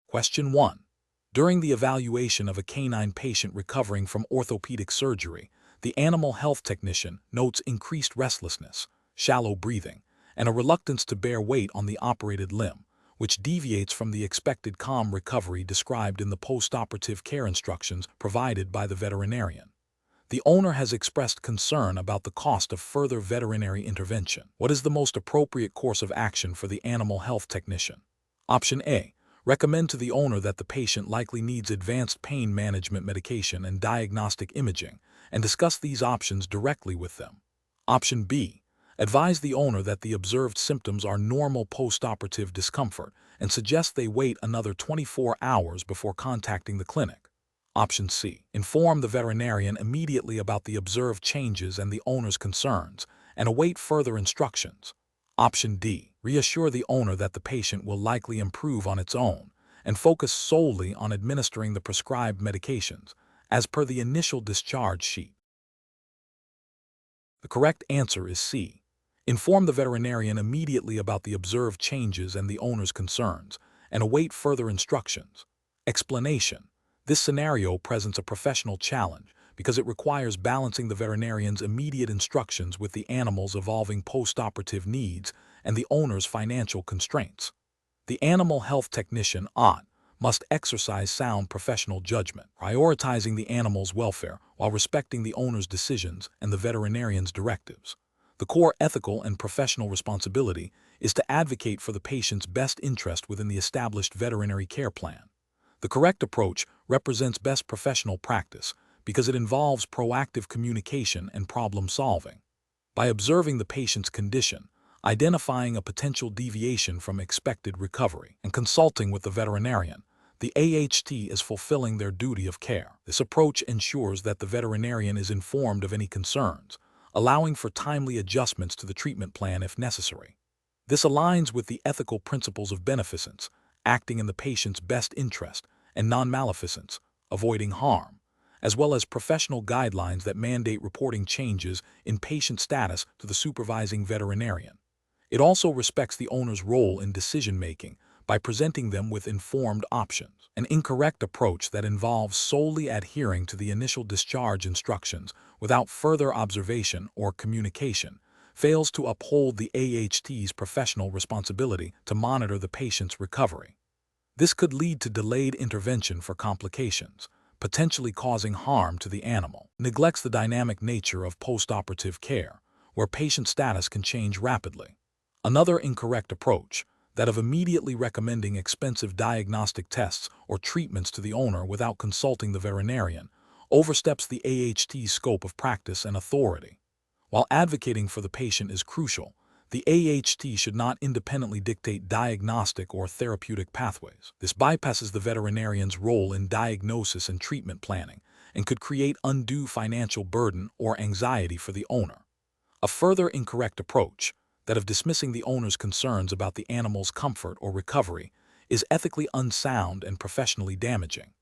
Question 1. During the evaluation of a canine patient recovering from orthopedic surgery, the animal health technician notes increased restlessness, shallow breathing, and a reluctance to bear weight on the operated limb, which deviates from the expected calm recovery described in the post-operative care instructions provided by the veterinarian. The owner has expressed concern about the cost of further veterinary intervention. What is the most appropriate course of action for the animal health technician? Option A. Recommend to the owner that the patient likely needs advanced pain management medication and diagnostic imaging, and discuss these options directly with them. Option B. Advise the owner that the observed symptoms are normal post-operative discomfort and suggest they wait another 24 hours before contacting the clinic. Option C. Inform the veterinarian immediately about the observed changes and the owner's concerns, and await further instructions. Option D. Reassure the owner that the patient will likely improve on its own, and focus solely on administering the prescribed medications, as per the initial discharge sheet. The correct answer is C. Inform the veterinarian immediately about the observed changes and the owner's concerns, and await further instructions. Explanation. This scenario presents a professional challenge because it requires balancing the veterinarian's immediate instructions with the animal's evolving post-operative needs and the owner's financial constraints. The animal health technician must exercise sound professional judgment, prioritizing the animal's welfare while respecting the owner's decisions and the veterinarian's directives. The core ethical and professional responsibility is to advocate for the patient's best interest within the established veterinary care plan. The correct approach represents best professional practice because it involves proactive communication and problem solving. By observing the patient's condition, identifying a potential deviation from expected recovery, and consulting with the veterinarian, the AHT is fulfilling their duty of care. This approach ensures that the veterinarian is informed of any concerns, allowing for timely adjustments to the treatment plan if necessary. This aligns with the ethical principles of beneficence, acting in the patient's best interest, and non-maleficence, avoiding harm, as well as professional guidelines that mandate reporting changes in patient status to the supervising veterinarian. It also respects the owner's role in decision-making by presenting them with informed options. An incorrect approach that involves solely adhering to the initial discharge instructions without further observation or communication fails to uphold the AHT's professional responsibility to monitor the patient's recovery. This could lead to delayed intervention for complications, potentially causing harm to the animal. Neglects the dynamic nature of post-operative care, where patient status can change rapidly. Another incorrect approach, that of immediately recommending expensive diagnostic tests or treatments to the owner without consulting the veterinarian, oversteps the AHT's scope of practice and authority. While advocating for the patient is crucial, the AHT should not independently dictate diagnostic or therapeutic pathways. This bypasses the veterinarian's role in diagnosis and treatment planning and could create undue financial burden or anxiety for the owner. A further incorrect approach, that of dismissing the owner's concerns about the animal's comfort or recovery, is ethically unsound and professionally damaging.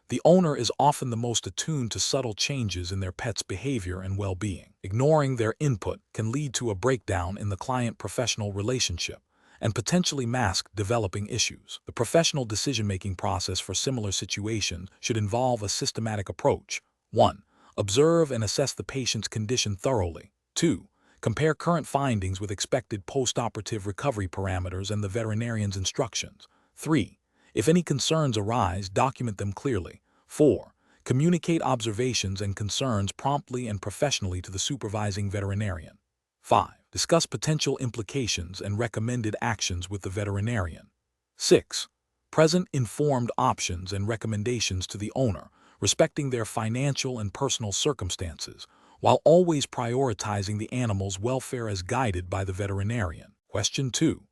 The owner is often the most attuned to subtle changes in their pet's behavior and well-being. Ignoring their input can lead to a breakdown in the client-professional relationship and potentially mask developing issues. The professional decision-making process for similar situations should involve a systematic approach. 1. Observe and assess the patient's condition thoroughly. 2. Compare current findings with expected post-operative recovery parameters and the veterinarian's instructions. 3. If any concerns arise, document them clearly. 4. Communicate observations and concerns promptly and professionally to the supervising veterinarian. 5. Discuss potential implications and recommended actions with the veterinarian. 6. Present informed options and recommendations to the owner, respecting their financial and personal circumstances, while always prioritizing the animal's welfare as guided by the veterinarian. Question 2.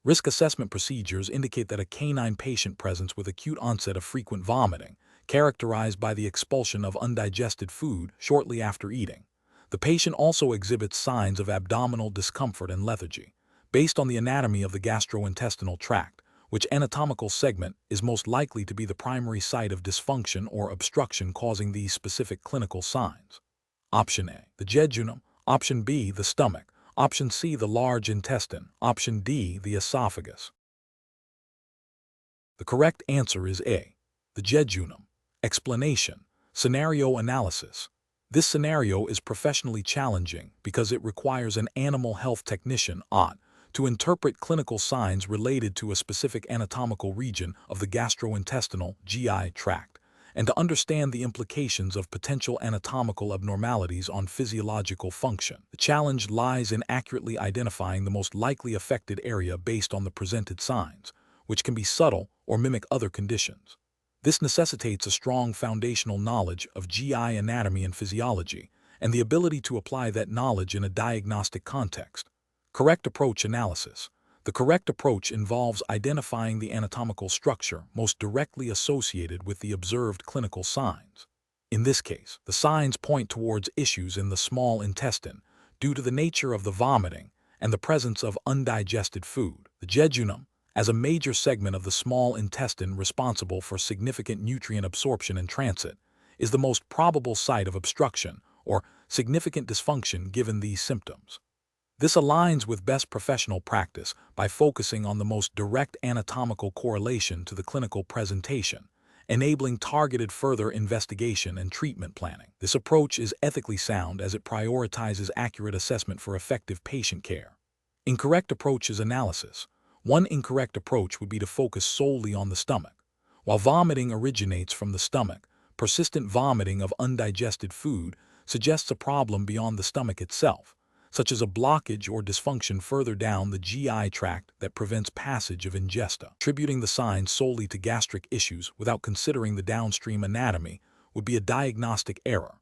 Risk assessment procedures indicate that a canine patient presents with acute onset of frequent vomiting, characterized by the expulsion of undigested food shortly after eating. The patient also exhibits signs of abdominal discomfort and lethargy. Based on the anatomy of the gastrointestinal tract, which anatomical segment is most likely to be the primary site of dysfunction or obstruction causing these specific clinical signs? Option A, the jejunum. Option B, the stomach. Option C, the large intestine. Option D, the esophagus. The correct answer is A, the jejunum. Explanation: scenario analysis. This scenario is professionally challenging because it requires an animal health technician to interpret clinical signs related to a specific anatomical region of the gastrointestinal (GI) tract, and to understand the implications of potential anatomical abnormalities on physiological function. The challenge lies in accurately identifying the most likely affected area based on the presented signs, which can be subtle or mimic other conditions. This necessitates a strong foundational knowledge of GI anatomy and physiology, and the ability to apply that knowledge in a diagnostic context. Correct approach analysis. The correct approach involves identifying the anatomical structure most directly associated with the observed clinical signs. In this case, the signs point towards issues in the small intestine due to the nature of the vomiting and the presence of undigested food. The jejunum, as a major segment of the small intestine responsible for significant nutrient absorption and transit, is the most probable site of obstruction or significant dysfunction given these symptoms. This aligns with best professional practice by focusing on the most direct anatomical correlation to the clinical presentation, enabling targeted further investigation and treatment planning. This approach is ethically sound as it prioritizes accurate assessment for effective patient care. Incorrect approaches analysis. One incorrect approach would be to focus solely on the stomach. While vomiting originates from the stomach, persistent vomiting of undigested food suggests a problem beyond the stomach itself, such as a blockage or dysfunction further down the GI tract that prevents passage of ingesta. Attributing the signs solely to gastric issues without considering the downstream anatomy would be a diagnostic error.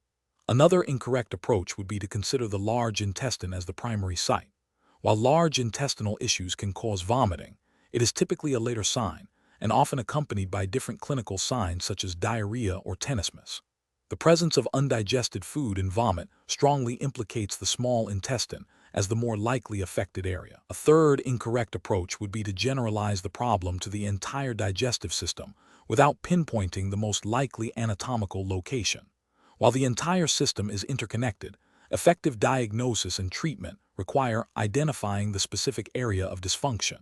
Another incorrect approach would be to consider the large intestine as the primary site. While large intestinal issues can cause vomiting, it is typically a later sign and often accompanied by different clinical signs such as diarrhea or tenesmus. The presence of undigested food in vomit strongly implicates the small intestine as the more likely affected area. A third incorrect approach would be to generalize the problem to the entire digestive system without pinpointing the most likely anatomical location. While the entire system is interconnected, effective diagnosis and treatment require identifying the specific area of dysfunction.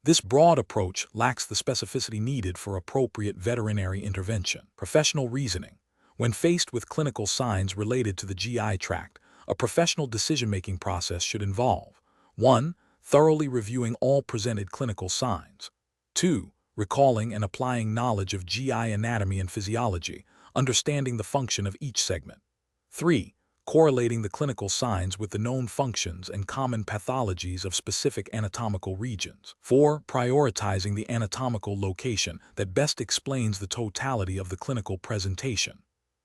This broad approach lacks the specificity needed for appropriate veterinary intervention. Professional reasoning. When faced with clinical signs related to the GI tract, a professional decision-making process should involve 1. Thoroughly reviewing all presented clinical signs. 2. Recalling and applying knowledge of GI anatomy and physiology, understanding the function of each segment. 3. Correlating the clinical signs with the known functions and common pathologies of specific anatomical regions. 4. Prioritizing the anatomical location that best explains the totality of the clinical presentation.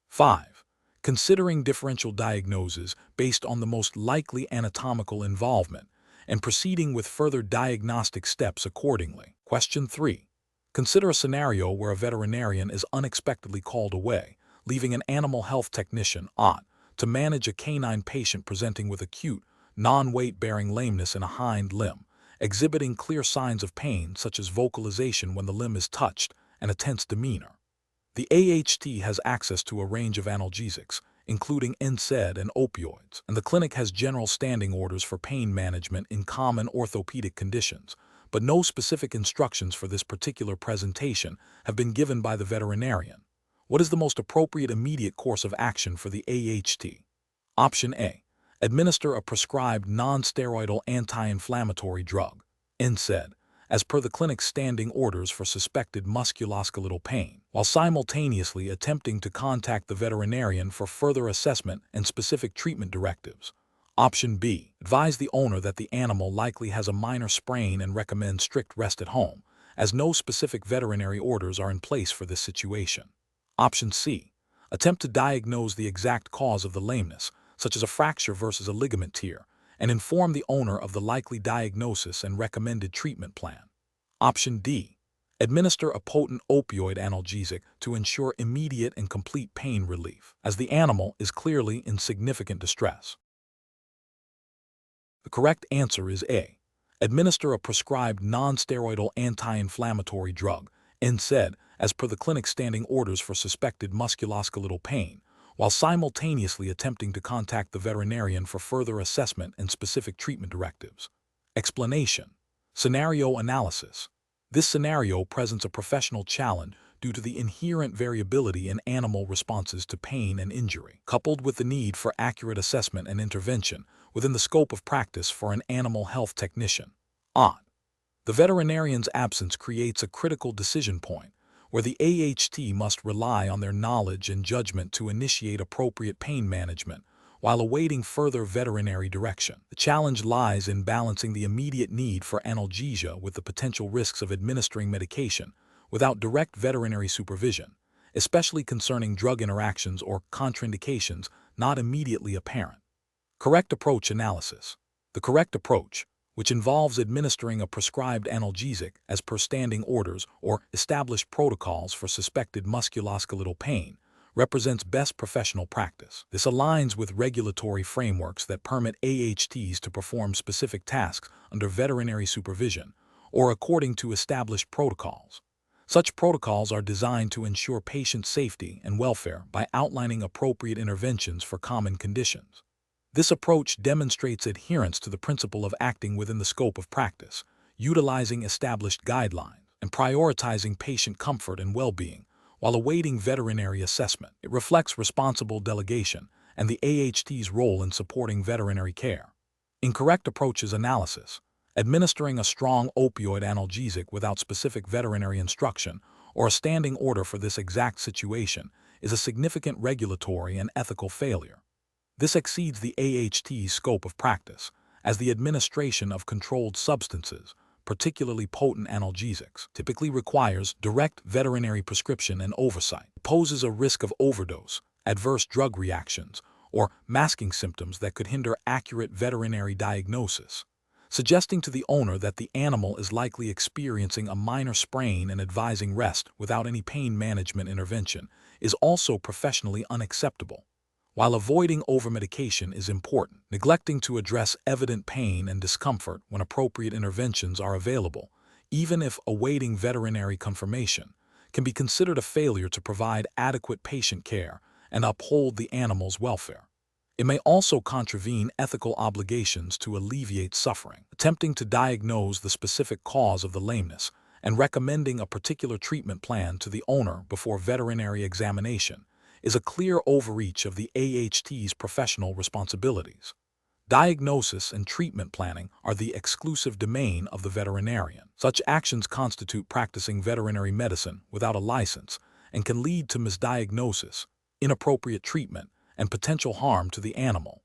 5. Considering differential diagnoses based on the most likely anatomical involvement and proceeding with further diagnostic steps accordingly. Question 3. Consider a scenario where a veterinarian is unexpectedly called away, leaving an animal health technician to manage a canine patient presenting with acute, non-weight-bearing lameness in a hind limb, exhibiting clear signs of pain such as vocalization when the limb is touched and a tense demeanor. The AHT has access to a range of analgesics, including NSAID and opioids, and the clinic has general standing orders for pain management in common orthopedic conditions, but no specific instructions for this particular presentation have been given by the veterinarian. What is the most appropriate immediate course of action for the AHT? Option A. Administer a prescribed non-steroidal anti-inflammatory drug, NSAID, as per the clinic's standing orders for suspected musculoskeletal pain, while simultaneously attempting to contact the veterinarian for further assessment and specific treatment directives. Option B. Advise the owner that the animal likely has a minor sprain and recommend strict rest at home, as no specific veterinary orders are in place for this situation. Option C. Attempt to diagnose the exact cause of the lameness, such as a fracture versus a ligament tear, and inform the owner of the likely diagnosis and recommended treatment plan. Option D. Administer a potent opioid analgesic to ensure immediate and complete pain relief, as the animal is clearly in significant distress. The correct answer is A. Administer a prescribed non-steroidal anti-inflammatory drug, NSAID, as per the clinic's standing orders for suspected musculoskeletal pain, while simultaneously attempting to contact the veterinarian for further assessment and specific treatment directives. Explanation. Scenario analysis. This scenario presents a professional challenge due to the inherent variability in animal responses to pain and injury, coupled with the need for accurate assessment and intervention within the scope of practice for an animal health technician. On. The veterinarian's absence creates a critical decision point where the AHT must rely on their knowledge and judgment to initiate appropriate pain management while awaiting further veterinary direction. The challenge lies in balancing the immediate need for analgesia with the potential risks of administering medication without direct veterinary supervision, especially concerning drug interactions or contraindications not immediately apparent. Correct approach analysis. The correct approach, which involves administering a prescribed analgesic as per standing orders or established protocols for suspected musculoskeletal pain, represents best professional practice. This aligns with regulatory frameworks that permit AHTs to perform specific tasks under veterinary supervision or according to established protocols. Such protocols are designed to ensure patient safety and welfare by outlining appropriate interventions for common conditions. This approach demonstrates adherence to the principle of acting within the scope of practice, utilizing established guidelines, and prioritizing patient comfort and well-being while awaiting veterinary assessment. It reflects responsible delegation and the AHT's role in supporting veterinary care. Incorrect approaches analysis. Administering a strong opioid analgesic without specific veterinary instruction or a standing order for this exact situation is a significant regulatory and ethical failure. This exceeds the AHT's scope of practice, as the administration of controlled substances, particularly potent analgesics, typically requires direct veterinary prescription and oversight. It poses a risk of overdose, adverse drug reactions, or masking symptoms that could hinder accurate veterinary diagnosis. Suggesting to the owner that the animal is likely experiencing a minor sprain and advising rest without any pain management intervention is also professionally unacceptable. While avoiding overmedication is important, neglecting to address evident pain and discomfort when appropriate interventions are available, even if awaiting veterinary confirmation, can be considered a failure to provide adequate patient care and uphold the animal's welfare. It may also contravene ethical obligations to alleviate suffering. Attempting to diagnose the specific cause of the lameness and recommending a particular treatment plan to the owner before veterinary examination is a clear overreach of the AHT's professional responsibilities. Diagnosis and treatment planning are the exclusive domain of the veterinarian. Such actions constitute practicing veterinary medicine without a license and can lead to misdiagnosis, inappropriate treatment, and potential harm to the animal.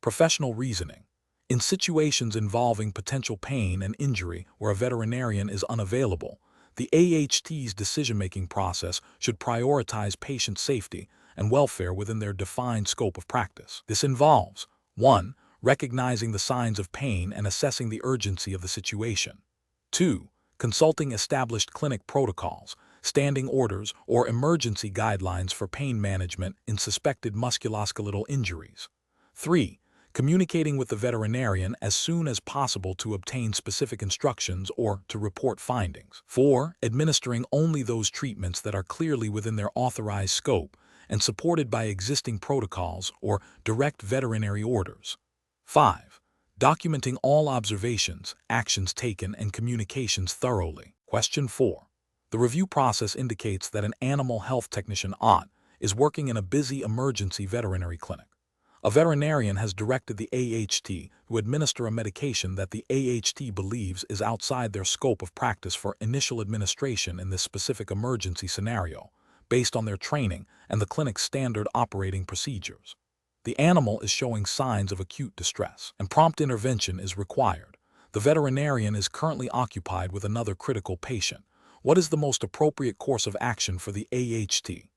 Professional reasoning. In situations involving potential pain and injury where a veterinarian is unavailable, the AHT's decision-making process should prioritize patient safety and welfare within their defined scope of practice. This involves 1. Recognizing the signs of pain and assessing the urgency of the situation. 2. Consulting established clinic protocols, standing orders, or emergency guidelines for pain management in suspected musculoskeletal injuries. 3. Communicating with the veterinarian as soon as possible to obtain specific instructions or to report findings. 4. Administering only those treatments that are clearly within their authorized scope and supported by existing protocols or direct veterinary orders. 5. Documenting all observations, actions taken, and communications thoroughly. Question 4. The review process indicates that an animal health technician is working in a busy emergency veterinary clinic. A veterinarian has directed the AHT to administer a medication that the AHT believes is outside their scope of practice for initial administration in this specific emergency scenario, based on their training and the clinic's standard operating procedures. The animal is showing signs of acute distress, and prompt intervention is required. The veterinarian is currently occupied with another critical patient. What is the most appropriate course of action for the AHT?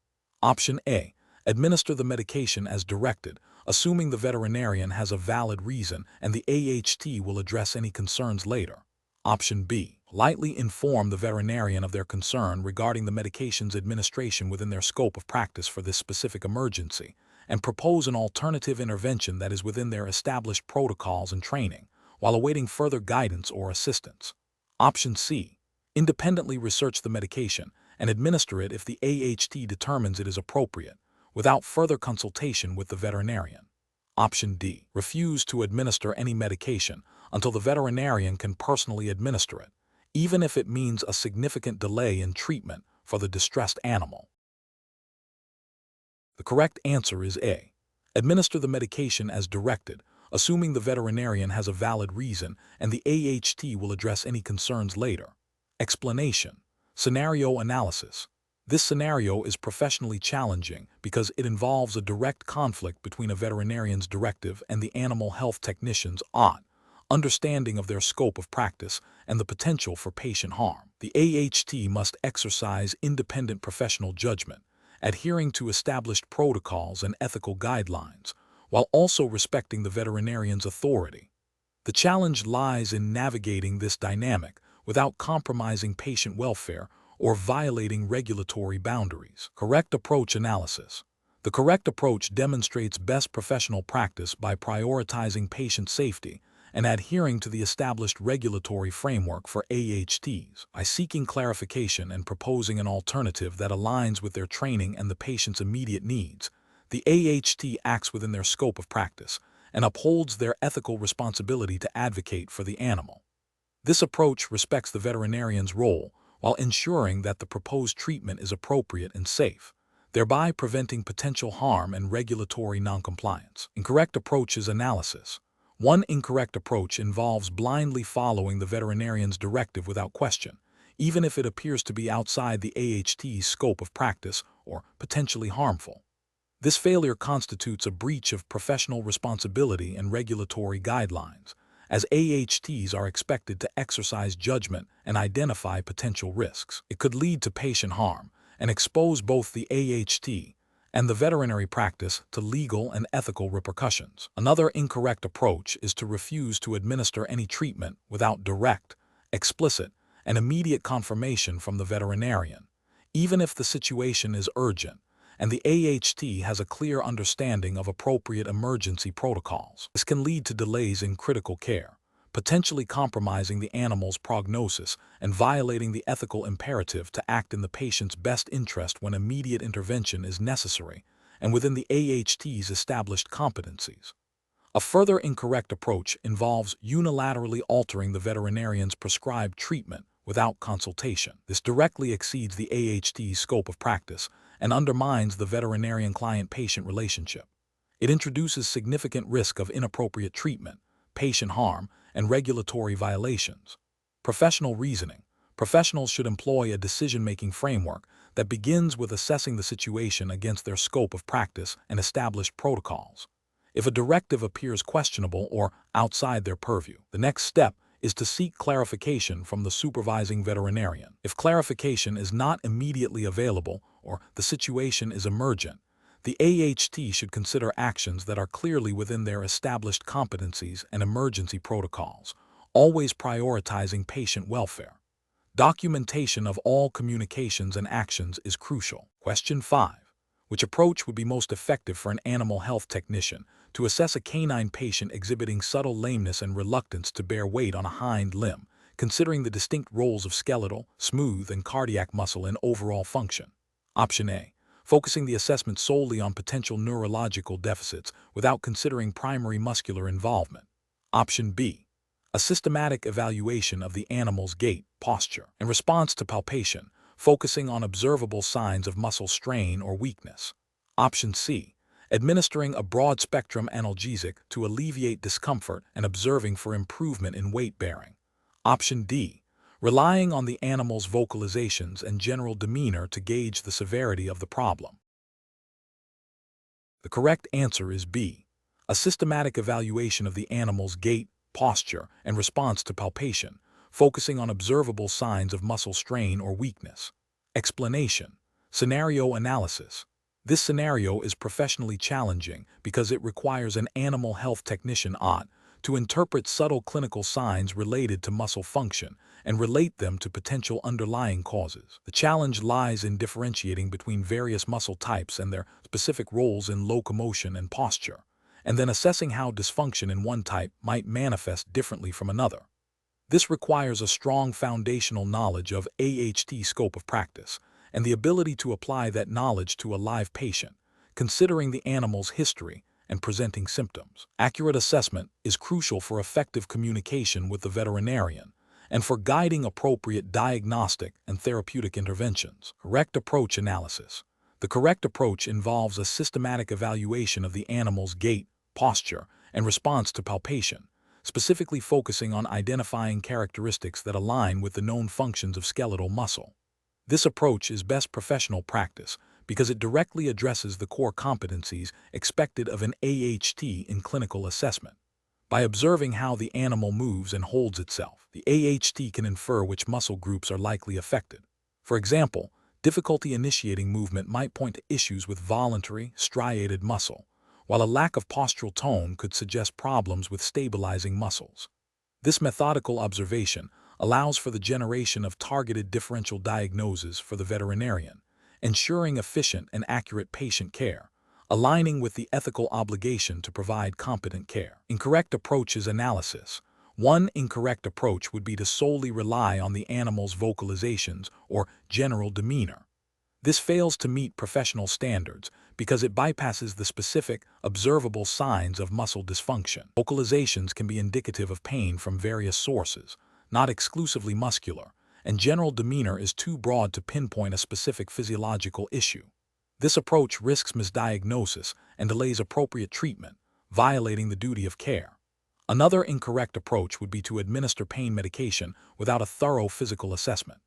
Option A. Administer the medication as directed, assuming the veterinarian has a valid reason and the AHT will address any concerns later. Option B. Lightly inform the veterinarian of their concern regarding the medication's administration within their scope of practice for this specific emergency, and propose an alternative intervention that is within their established protocols and training, while awaiting further guidance or assistance. Option C. Independently research the medication and administer it if the AHT determines it is appropriate, without further consultation with the veterinarian. Option D. Refuse to administer any medication until the veterinarian can personally administer it, even if it means a significant delay in treatment for the distressed animal. The correct answer is A. Administer the medication as directed, assuming the veterinarian has a valid reason and the AHT will address any concerns later. Explanation. Scenario analysis. This scenario is professionally challenging because it involves a direct conflict between a veterinarian's directive and the animal health technician's understanding of their scope of practice and the potential for patient harm. The AHT must exercise independent professional judgment, adhering to established protocols and ethical guidelines, while also respecting the veterinarian's authority. The challenge lies in navigating this dynamic without compromising patient welfare or violating regulatory boundaries. Correct approach analysis. The correct approach demonstrates best professional practice by prioritizing patient safety and adhering to the established regulatory framework for AHTs. By seeking clarification and proposing an alternative that aligns with their training and the patient's immediate needs, the AHT acts within their scope of practice and upholds their ethical responsibility to advocate for the animal. This approach respects the veterinarian's role while ensuring that the proposed treatment is appropriate and safe, thereby preventing potential harm and regulatory noncompliance. Incorrect approaches analysis. One incorrect approach involves blindly following the veterinarian's directive without question, even if it appears to be outside the AHT's scope of practice or potentially harmful. This failure constitutes a breach of professional responsibility and regulatory guidelines, as AHTs are expected to exercise judgment and identify potential risks. It could lead to patient harm and expose both the AHT and the veterinary practice to legal and ethical repercussions. Another incorrect approach is to refuse to administer any treatment without direct, explicit, and immediate confirmation from the veterinarian, even if the situation is urgent and the AHT has a clear understanding of appropriate emergency protocols. This can lead to delays in critical care, potentially compromising the animal's prognosis and violating the ethical imperative to act in the patient's best interest when immediate intervention is necessary and within the AHT's established competencies. A further incorrect approach involves unilaterally altering the veterinarian's prescribed treatment without consultation. This directly exceeds the AHT's scope of practice and undermines the veterinarian-client-patient relationship. It introduces significant risk of inappropriate treatment, patient harm, and regulatory violations. Professional reasoning. Professionals should employ a decision-making framework that begins with assessing the situation against their scope of practice and established protocols. If a directive appears questionable or outside their purview, the next step is to seek clarification from the supervising veterinarian. If clarification is not immediately available or the situation is emergent, the AHT should consider actions that are clearly within their established competencies and emergency protocols, always prioritizing patient welfare. Documentation of all communications and actions is crucial. Question 5. Which approach would be most effective for an animal health technician to assess a canine patient exhibiting subtle lameness and reluctance to bear weight on a hind limb, considering the distinct roles of skeletal, smooth, and cardiac muscle in overall function? Option A. Focusing the assessment solely on potential neurological deficits without considering primary muscular involvement. Option B. A systematic evaluation of the animal's gait, posture, and response to palpation, focusing on observable signs of muscle strain or weakness. Option C. Administering a broad-spectrum analgesic to alleviate discomfort and observing for improvement in weight bearing. Option D. Relying on the animal's vocalizations and general demeanor to gauge the severity of the problem. The correct answer is B. A systematic evaluation of the animal's gait, posture, and response to palpation, focusing on observable signs of muscle strain or weakness. Explanation. Scenario analysis. This scenario is professionally challenging because it requires an animal health technician to interpret subtle clinical signs related to muscle function and relate them to potential underlying causes. The challenge lies in differentiating between various muscle types and their specific roles in locomotion and posture, and then assessing how dysfunction in one type might manifest differently from another. This requires a strong foundational knowledge of AHT scope of practice and the ability to apply that knowledge to a live patient, considering the animal's history and presenting symptoms. Accurate assessment is crucial for effective communication with the veterinarian, and for guiding appropriate diagnostic and therapeutic interventions. Correct approach analysis. The correct approach involves a systematic evaluation of the animal's gait, posture, and response to palpation, specifically focusing on identifying characteristics that align with the known functions of skeletal muscle. This approach is best professional practice because it directly addresses the core competencies expected of an AHT in clinical assessment. By observing how the animal moves and holds itself, the AHT can infer which muscle groups are likely affected. For example, difficulty initiating movement might point to issues with voluntary, striated muscle, while a lack of postural tone could suggest problems with stabilizing muscles. This methodical observation allows for the generation of targeted differential diagnoses for the veterinarian, ensuring efficient and accurate patient care, aligning with the ethical obligation to provide competent care. Incorrect approaches analysis. One incorrect approach would be to solely rely on the animal's vocalizations or general demeanor. This fails to meet professional standards because it bypasses the specific, observable signs of muscle dysfunction. Vocalizations can be indicative of pain from various sources, not exclusively muscular, and general demeanor is too broad to pinpoint a specific physiological issue. This approach risks misdiagnosis and delays appropriate treatment, violating the duty of care. Another incorrect approach would be to administer pain medication without a thorough physical assessment.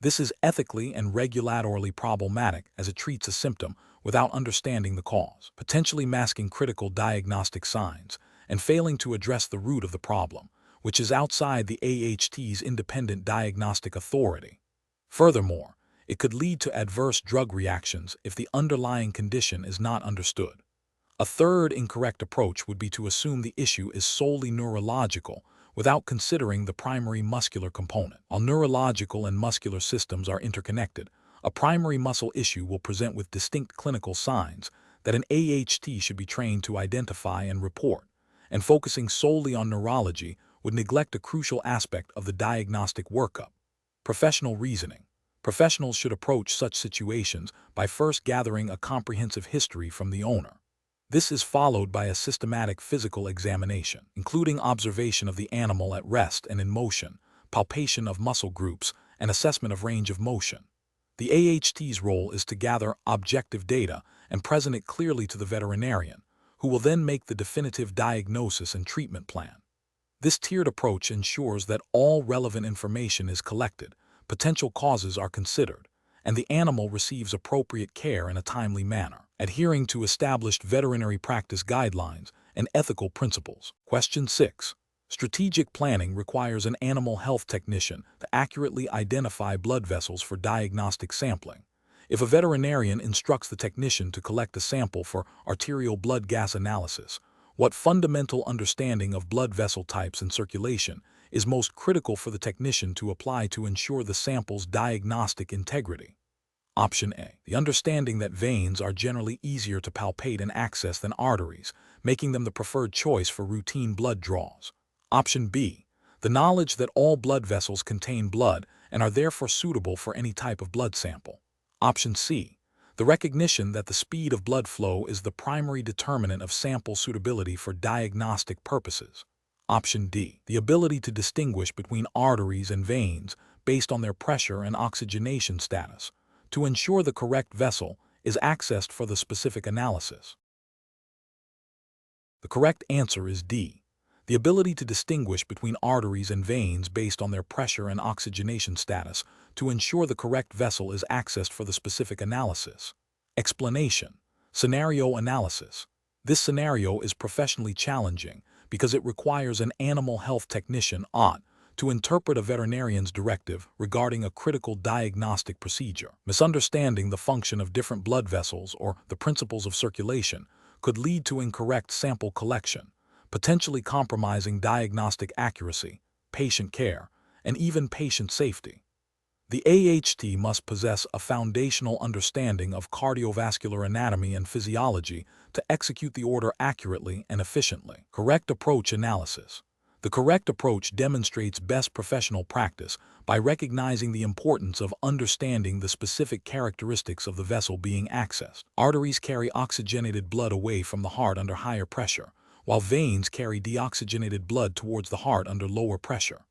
This is ethically and regulatorily problematic as it treats a symptom without understanding the cause, potentially masking critical diagnostic signs and failing to address the root of the problem, which is outside the AHT's independent diagnostic authority. Furthermore, it could lead to adverse drug reactions if the underlying condition is not understood. A third incorrect approach would be to assume the issue is solely neurological without considering the primary muscular component. While neurological and muscular systems are interconnected, a primary muscle issue will present with distinct clinical signs that an AHT should be trained to identify and report, and focusing solely on neurology would neglect a crucial aspect of the diagnostic workup: professional reasoning. Professionals should approach such situations by first gathering a comprehensive history from the owner. This is followed by a systematic physical examination, including observation of the animal at rest and in motion, palpation of muscle groups, and assessment of range of motion. The AHT's role is to gather objective data and present it clearly to the veterinarian, who will then make the definitive diagnosis and treatment plan. This tiered approach ensures that all relevant information is collected, potential causes are considered, and the animal receives appropriate care in a timely manner, adhering to established veterinary practice guidelines and ethical principles. Question 6. Strategic planning requires an animal health technician to accurately identify blood vessels for diagnostic sampling. If a veterinarian instructs the technician to collect a sample for arterial blood gas analysis, what fundamental understanding of blood vessel types and circulation is most critical for the technician to apply to ensure the sample's diagnostic integrity? Option A. The understanding that veins are generally easier to palpate and access than arteries, making them the preferred choice for routine blood draws. Option B. The knowledge that all blood vessels contain blood and are therefore suitable for any type of blood sample. Option C. The recognition that the speed of blood flow is the primary determinant of sample suitability for diagnostic purposes. Option D. The ability to distinguish between arteries and veins based on their pressure and oxygenation status, to ensure the correct vessel is accessed for the specific analysis. The correct answer is D. The ability to distinguish between arteries and veins based on their pressure and oxygenation status to ensure the correct vessel is accessed for the specific analysis. Explanation. Scenario analysis. This scenario is professionally challenging because it requires an animal health technician to interpret a veterinarian's directive regarding a critical diagnostic procedure. Misunderstanding the function of different blood vessels or the principles of circulation could lead to incorrect sample collection, potentially compromising diagnostic accuracy, patient care, and even patient safety. The AHT must possess a foundational understanding of cardiovascular anatomy and physiology to execute the order accurately and efficiently. Correct approach analysis. The correct approach demonstrates best professional practice by recognizing the importance of understanding the specific characteristics of the vessel being accessed. Arteries carry oxygenated blood away from the heart under higher pressure, while veins carry deoxygenated blood towards the heart under lower pressure.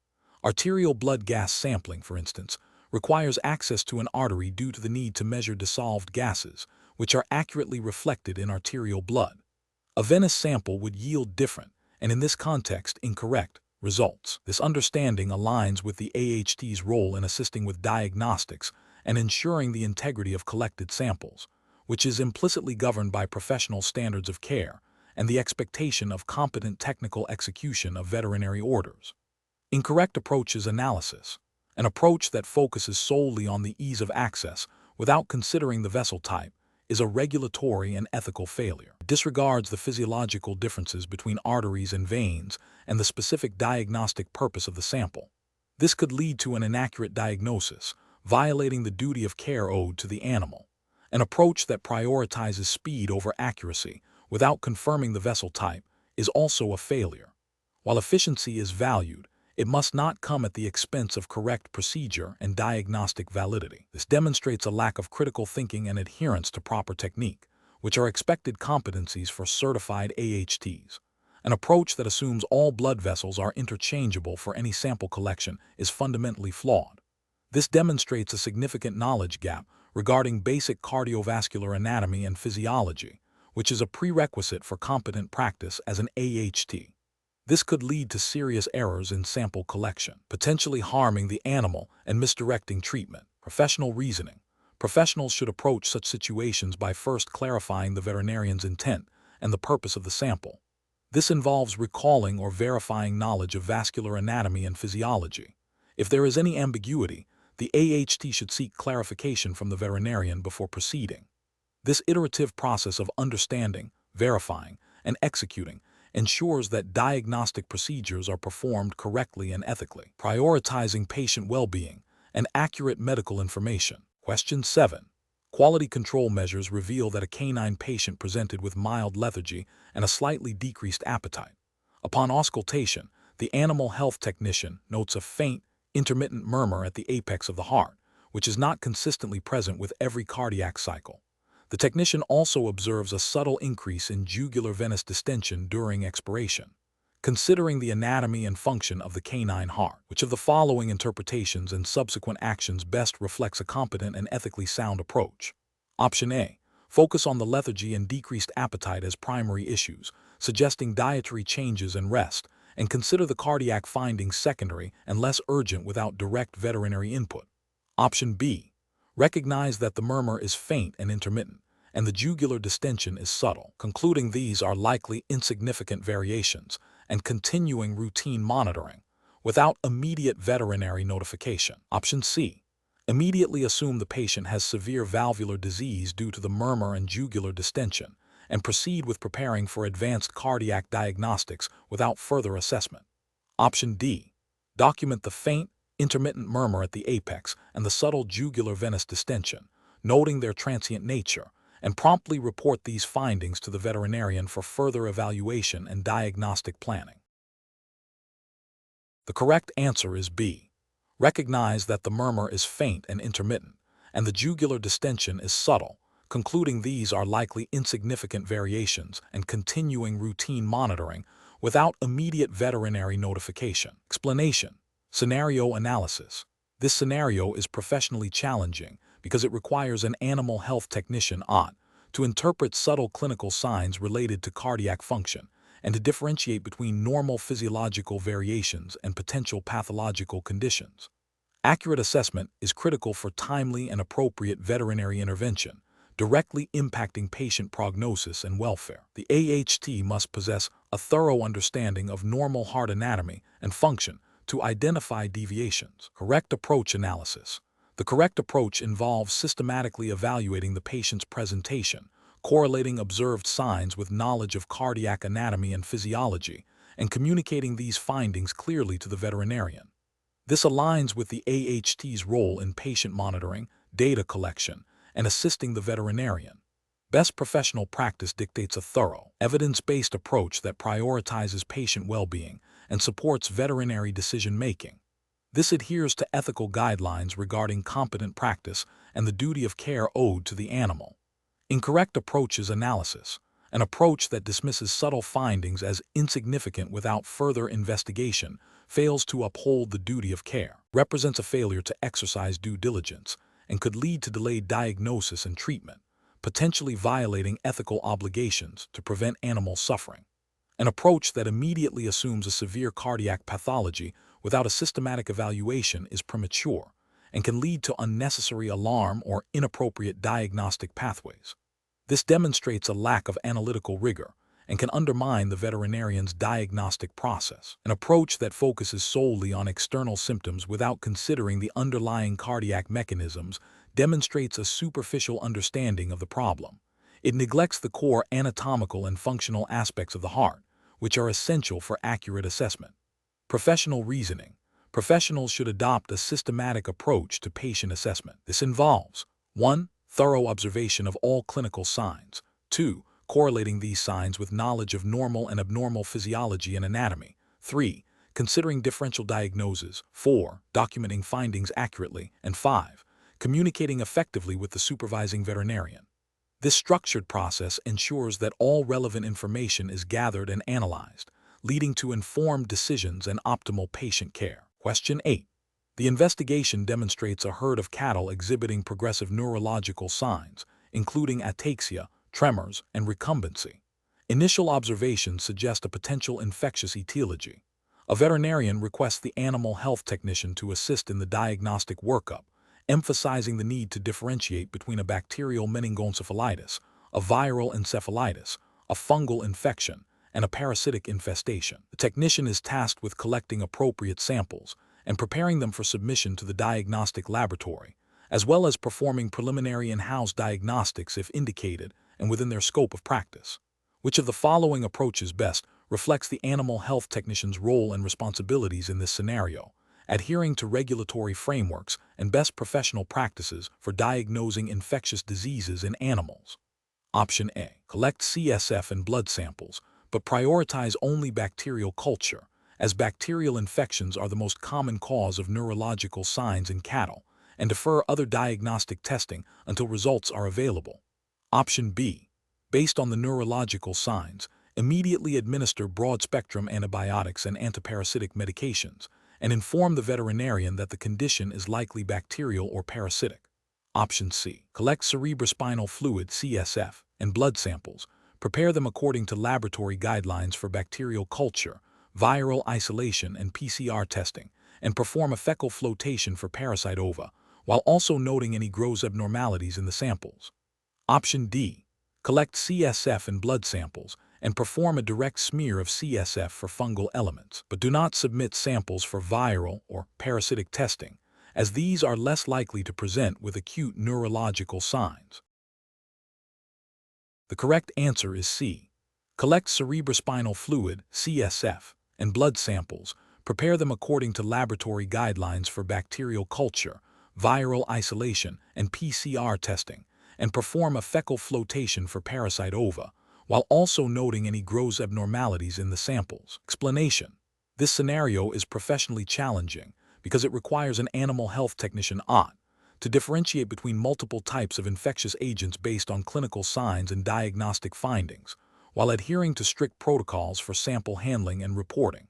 Arterial blood gas sampling, for instance, requires access to an artery due to the need to measure dissolved gases, which are accurately reflected in arterial blood. A venous sample would yield different, and in this context, incorrect, results. This understanding aligns with the AHT's role in assisting with diagnostics and ensuring the integrity of collected samples, which is implicitly governed by professional standards of care and the expectation of competent technical execution of veterinary orders. Incorrect approaches analysis, an approach that focuses solely on the ease of access without considering the vessel type, is a regulatory and ethical failure. It disregards the physiological differences between arteries and veins and the specific diagnostic purpose of the sample. This could lead to an inaccurate diagnosis, violating the duty of care owed to the animal. An approach that prioritizes speed over accuracy without confirming the vessel type is also a failure. While efficiency is valued, it must not come at the expense of correct procedure and diagnostic validity. This demonstrates a lack of critical thinking and adherence to proper technique, which are expected competencies for certified AHTs. An approach that assumes all blood vessels are interchangeable for any sample collection is fundamentally flawed. This demonstrates a significant knowledge gap regarding basic cardiovascular anatomy and physiology, which is a prerequisite for competent practice as an AHT. This could lead to serious errors in sample collection, potentially harming the animal and misdirecting treatment. Professional reasoning. Professionals should approach such situations by first clarifying the veterinarian's intent and the purpose of the sample. This involves recalling or verifying knowledge of vascular anatomy and physiology. If there is any ambiguity, the AHT should seek clarification from the veterinarian before proceeding. This iterative process of understanding, verifying, and executing ensures that diagnostic procedures are performed correctly and ethically, prioritizing patient well-being and accurate medical information. Question 7. Quality control measures reveal that a canine patient presented with mild lethargy and a slightly decreased appetite. Upon auscultation, the animal health technician notes a faint, intermittent murmur at the apex of the heart, which is not consistently present with every cardiac cycle. The technician also observes a subtle increase in jugular venous distension during expiration. Considering the anatomy and function of the canine heart, which of the following interpretations and subsequent actions best reflects a competent and ethically sound approach? Option A. Focus on the lethargy and decreased appetite as primary issues, suggesting dietary changes and rest, and consider the cardiac findings secondary and less urgent without direct veterinary input. Option B. Recognize that the murmur is faint and intermittent, and the jugular distension is subtle, concluding these are likely insignificant variations and continuing routine monitoring without immediate veterinary notification. Option C. Immediately assume the patient has severe valvular disease due to the murmur and jugular distension, and proceed with preparing for advanced cardiac diagnostics without further assessment. Option D. Document the faint, intermittent murmur at the apex and the subtle jugular venous distension, noting their transient nature, and promptly report these findings to the veterinarian for further evaluation and diagnostic planning. The correct answer is B. Recognize that the murmur is faint and intermittent, and the jugular distension is subtle, concluding these are likely insignificant variations and continuing routine monitoring without immediate veterinary notification. Explanation. Scenario analysis. This scenario is professionally challenging because it requires an animal health technician to interpret subtle clinical signs related to cardiac function and to differentiate between normal physiological variations and potential pathological conditions. Accurate assessment is critical for timely and appropriate veterinary intervention, directly impacting patient prognosis and welfare. The AHT must possess a thorough understanding of normal heart anatomy and function to identify deviations. Correct approach analysis. The correct approach involves systematically evaluating the patient's presentation, correlating observed signs with knowledge of cardiac anatomy and physiology, and communicating these findings clearly to the veterinarian. This aligns with the AHT's role in patient monitoring, data collection, and assisting the veterinarian. Best professional practice dictates a thorough, evidence-based approach that prioritizes patient well-being and supports veterinary decision-making. This adheres to ethical guidelines regarding competent practice and the duty of care owed to the animal. Incorrect approaches analysis. An approach that dismisses subtle findings as insignificant without further investigation fails to uphold the duty of care, represents a failure to exercise due diligence, and could lead to delayed diagnosis and treatment, potentially violating ethical obligations to prevent animal suffering. An approach that immediately assumes a severe cardiac pathology without a systematic evaluation is premature and can lead to unnecessary alarm or inappropriate diagnostic pathways. This demonstrates a lack of analytical rigor and can undermine the veterinarian's diagnostic process. An approach that focuses solely on external symptoms without considering the underlying cardiac mechanisms demonstrates a superficial understanding of the problem. It neglects the core anatomical and functional aspects of the heart, which are essential for accurate assessment. Professional reasoning. Professionals should adopt a systematic approach to patient assessment. This involves 1. Thorough observation of all clinical signs. 2. Correlating these signs with knowledge of normal and abnormal physiology and anatomy. 3. Considering differential diagnoses. 4. Documenting findings accurately. And 5. Communicating effectively with the supervising veterinarian. This structured process ensures that all relevant information is gathered and analyzed, leading to informed decisions and optimal patient care. Question 8. The investigation demonstrates a herd of cattle exhibiting progressive neurological signs, including ataxia, tremors, and recumbency. Initial observations suggest a potential infectious etiology. A veterinarian requests the animal health technician to assist in the diagnostic workup, emphasizing the need to differentiate between a bacterial meningoencephalitis, a viral encephalitis, a fungal infection, and a parasitic infestation. The technician is tasked with collecting appropriate samples and preparing them for submission to the diagnostic laboratory, as well as performing preliminary in-house diagnostics if indicated and within their scope of practice. Which of the following approaches best reflects the animal health technician's role and responsibilities in this scenario, adhering to regulatory frameworks and best professional practices for diagnosing infectious diseases in animals? Option A. Collect CSF and blood samples, but prioritize only bacterial culture, as bacterial infections are the most common cause of neurological signs in cattle, and defer other diagnostic testing until results are available. Option B. Based on the neurological signs, immediately administer broad-spectrum antibiotics and antiparasitic medications, and inform the veterinarian that the condition is likely bacterial or parasitic. Option C. Collect cerebrospinal fluid (CSF) and blood samples, prepare them according to laboratory guidelines for bacterial culture, viral isolation, and PCR testing, and perform a fecal flotation for parasite ova, while also noting any gross abnormalities in the samples. Option D. Collect CSF and blood samples and perform a direct smear of CSF for fungal elements, but do not submit samples for viral or parasitic testing, as these are less likely to present with acute neurological signs. The correct answer is C. Collect cerebrospinal fluid (CSF) and blood samples, prepare them according to laboratory guidelines for bacterial culture, viral isolation, and PCR testing, and perform a fecal flotation for parasite ova, while also noting any gross abnormalities in the samples. Explanation: this scenario is professionally challenging because it requires an animal health technician to differentiate between multiple types of infectious agents based on clinical signs and diagnostic findings, while adhering to strict protocols for sample handling and reporting.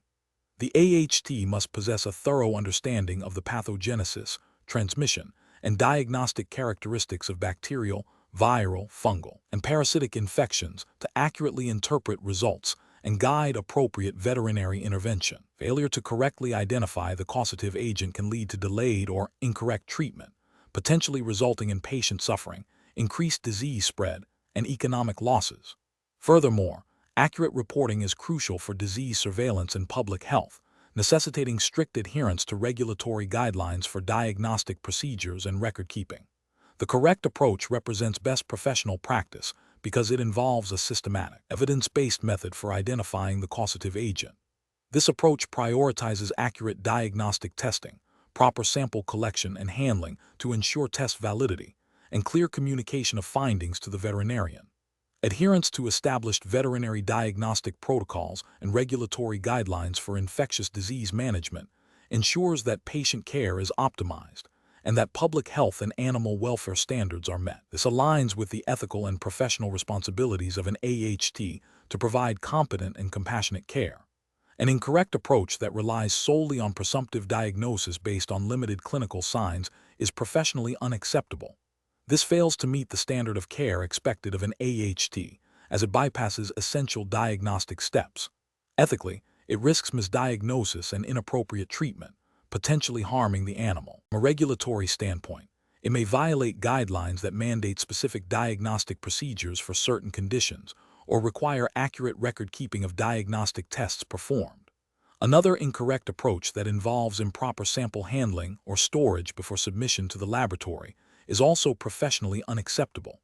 The AHT must possess a thorough understanding of the pathogenesis, transmission, and diagnostic characteristics of bacterial, viral, fungal, and parasitic infections to accurately interpret results and guide appropriate veterinary intervention. Failure to correctly identify the causative agent can lead to delayed or incorrect treatment, potentially resulting in patient suffering, increased disease spread, and economic losses. Furthermore, accurate reporting is crucial for disease surveillance and public health, necessitating strict adherence to regulatory guidelines for diagnostic procedures and record keeping. The correct approach represents best professional practice because it involves a systematic, evidence-based method for identifying the causative agent. This approach prioritizes accurate diagnostic testing, proper sample collection and handling to ensure test validity, and clear communication of findings to the veterinarian. Adherence to established veterinary diagnostic protocols and regulatory guidelines for infectious disease management ensures that patient care is optimized and that public health and animal welfare standards are met. This aligns with the ethical and professional responsibilities of an AHT to provide competent and compassionate care. An incorrect approach that relies solely on presumptive diagnosis based on limited clinical signs is professionally unacceptable. This fails to meet the standard of care expected of an AHT, as it bypasses essential diagnostic steps. Ethically, it risks misdiagnosis and inappropriate treatment, potentially harming the animal. From a regulatory standpoint, it may violate guidelines that mandate specific diagnostic procedures for certain conditions or require accurate record-keeping of diagnostic tests performed. Another incorrect approach that involves improper sample handling or storage before submission to the laboratory is also professionally unacceptable.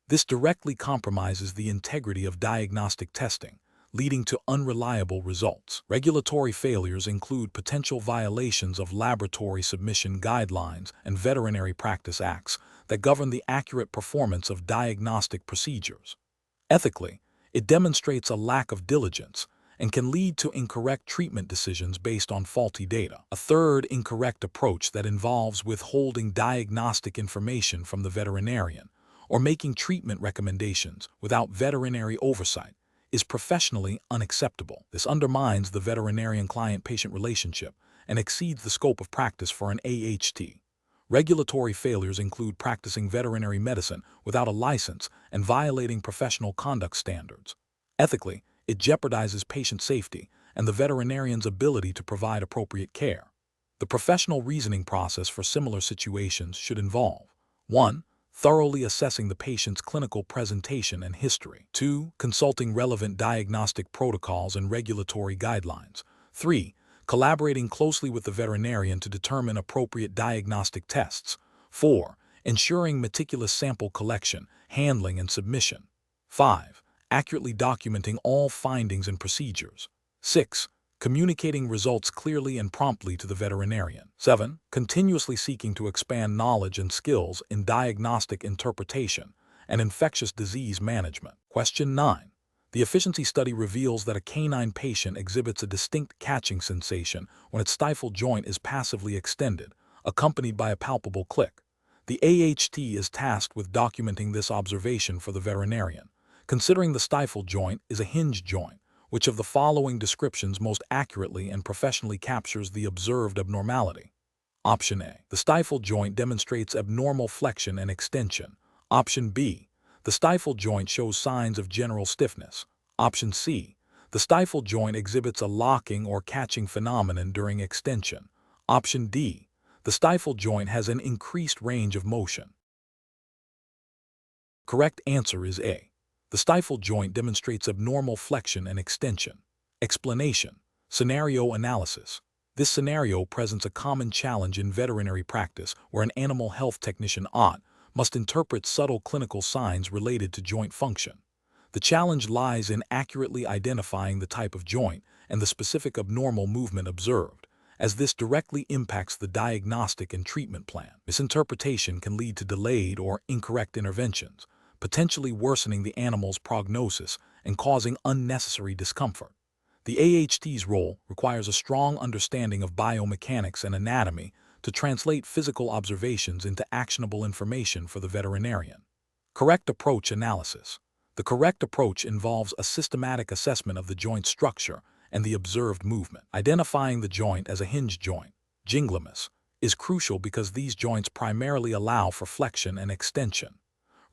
This directly compromises the integrity of diagnostic testing, leading to unreliable results. Regulatory failures include potential violations of laboratory submission guidelines and veterinary practice acts that govern the accurate performance of diagnostic procedures. Ethically, it demonstrates a lack of diligence and can lead to incorrect treatment decisions based on faulty data. A third incorrect approach that involves withholding diagnostic information from the veterinarian or making treatment recommendations without veterinary oversight is professionally unacceptable. This undermines the veterinarian client-patient relationship and exceeds the scope of practice for an AHT. Regulatory failures include practicing veterinary medicine without a license and violating professional conduct standards. Ethically, it jeopardizes patient safety and the veterinarian's ability to provide appropriate care. The professional reasoning process for similar situations should involve 1. Thoroughly assessing the patient's clinical presentation and history. 2. Consulting relevant diagnostic protocols and regulatory guidelines. 3. Collaborating closely with the veterinarian to determine appropriate diagnostic tests. 4. Ensuring meticulous sample collection, handling, and submission. 5. Accurately documenting all findings and procedures. 6. Communicating results clearly and promptly to the veterinarian. 7. Continuously seeking to expand knowledge and skills in diagnostic interpretation and infectious disease management. Question 9. The efficiency study reveals that a canine patient exhibits a distinct catching sensation when its stifle joint is passively extended, accompanied by a palpable click. The AHT is tasked with documenting this observation for the veterinarian, considering the stifle joint is a hinge joint. Which of the following descriptions most accurately and professionally captures the observed abnormality? Option A. The stifle joint demonstrates abnormal flexion and extension. Option B. The stifle joint shows signs of general stiffness. Option C. The stifle joint exhibits a locking or catching phenomenon during extension. Option D. The stifle joint has an increased range of motion. Correct answer is A. The stifle joint demonstrates abnormal flexion and extension. Explanation. Scenario analysis. This scenario presents a common challenge in veterinary practice where an animal health technician must interpret subtle clinical signs related to joint function. The challenge lies in accurately identifying the type of joint and the specific abnormal movement observed, as this directly impacts the diagnostic and treatment plan. Misinterpretation can lead to delayed or incorrect interventions, potentially worsening the animal's prognosis and causing unnecessary discomfort. The AHT's role requires a strong understanding of biomechanics and anatomy to translate physical observations into actionable information for the veterinarian. Correct approach analysis. The correct approach involves a systematic assessment of the joint structure and the observed movement. Identifying the joint as a hinge joint, gingivamus, is crucial because these joints primarily allow for flexion and extension.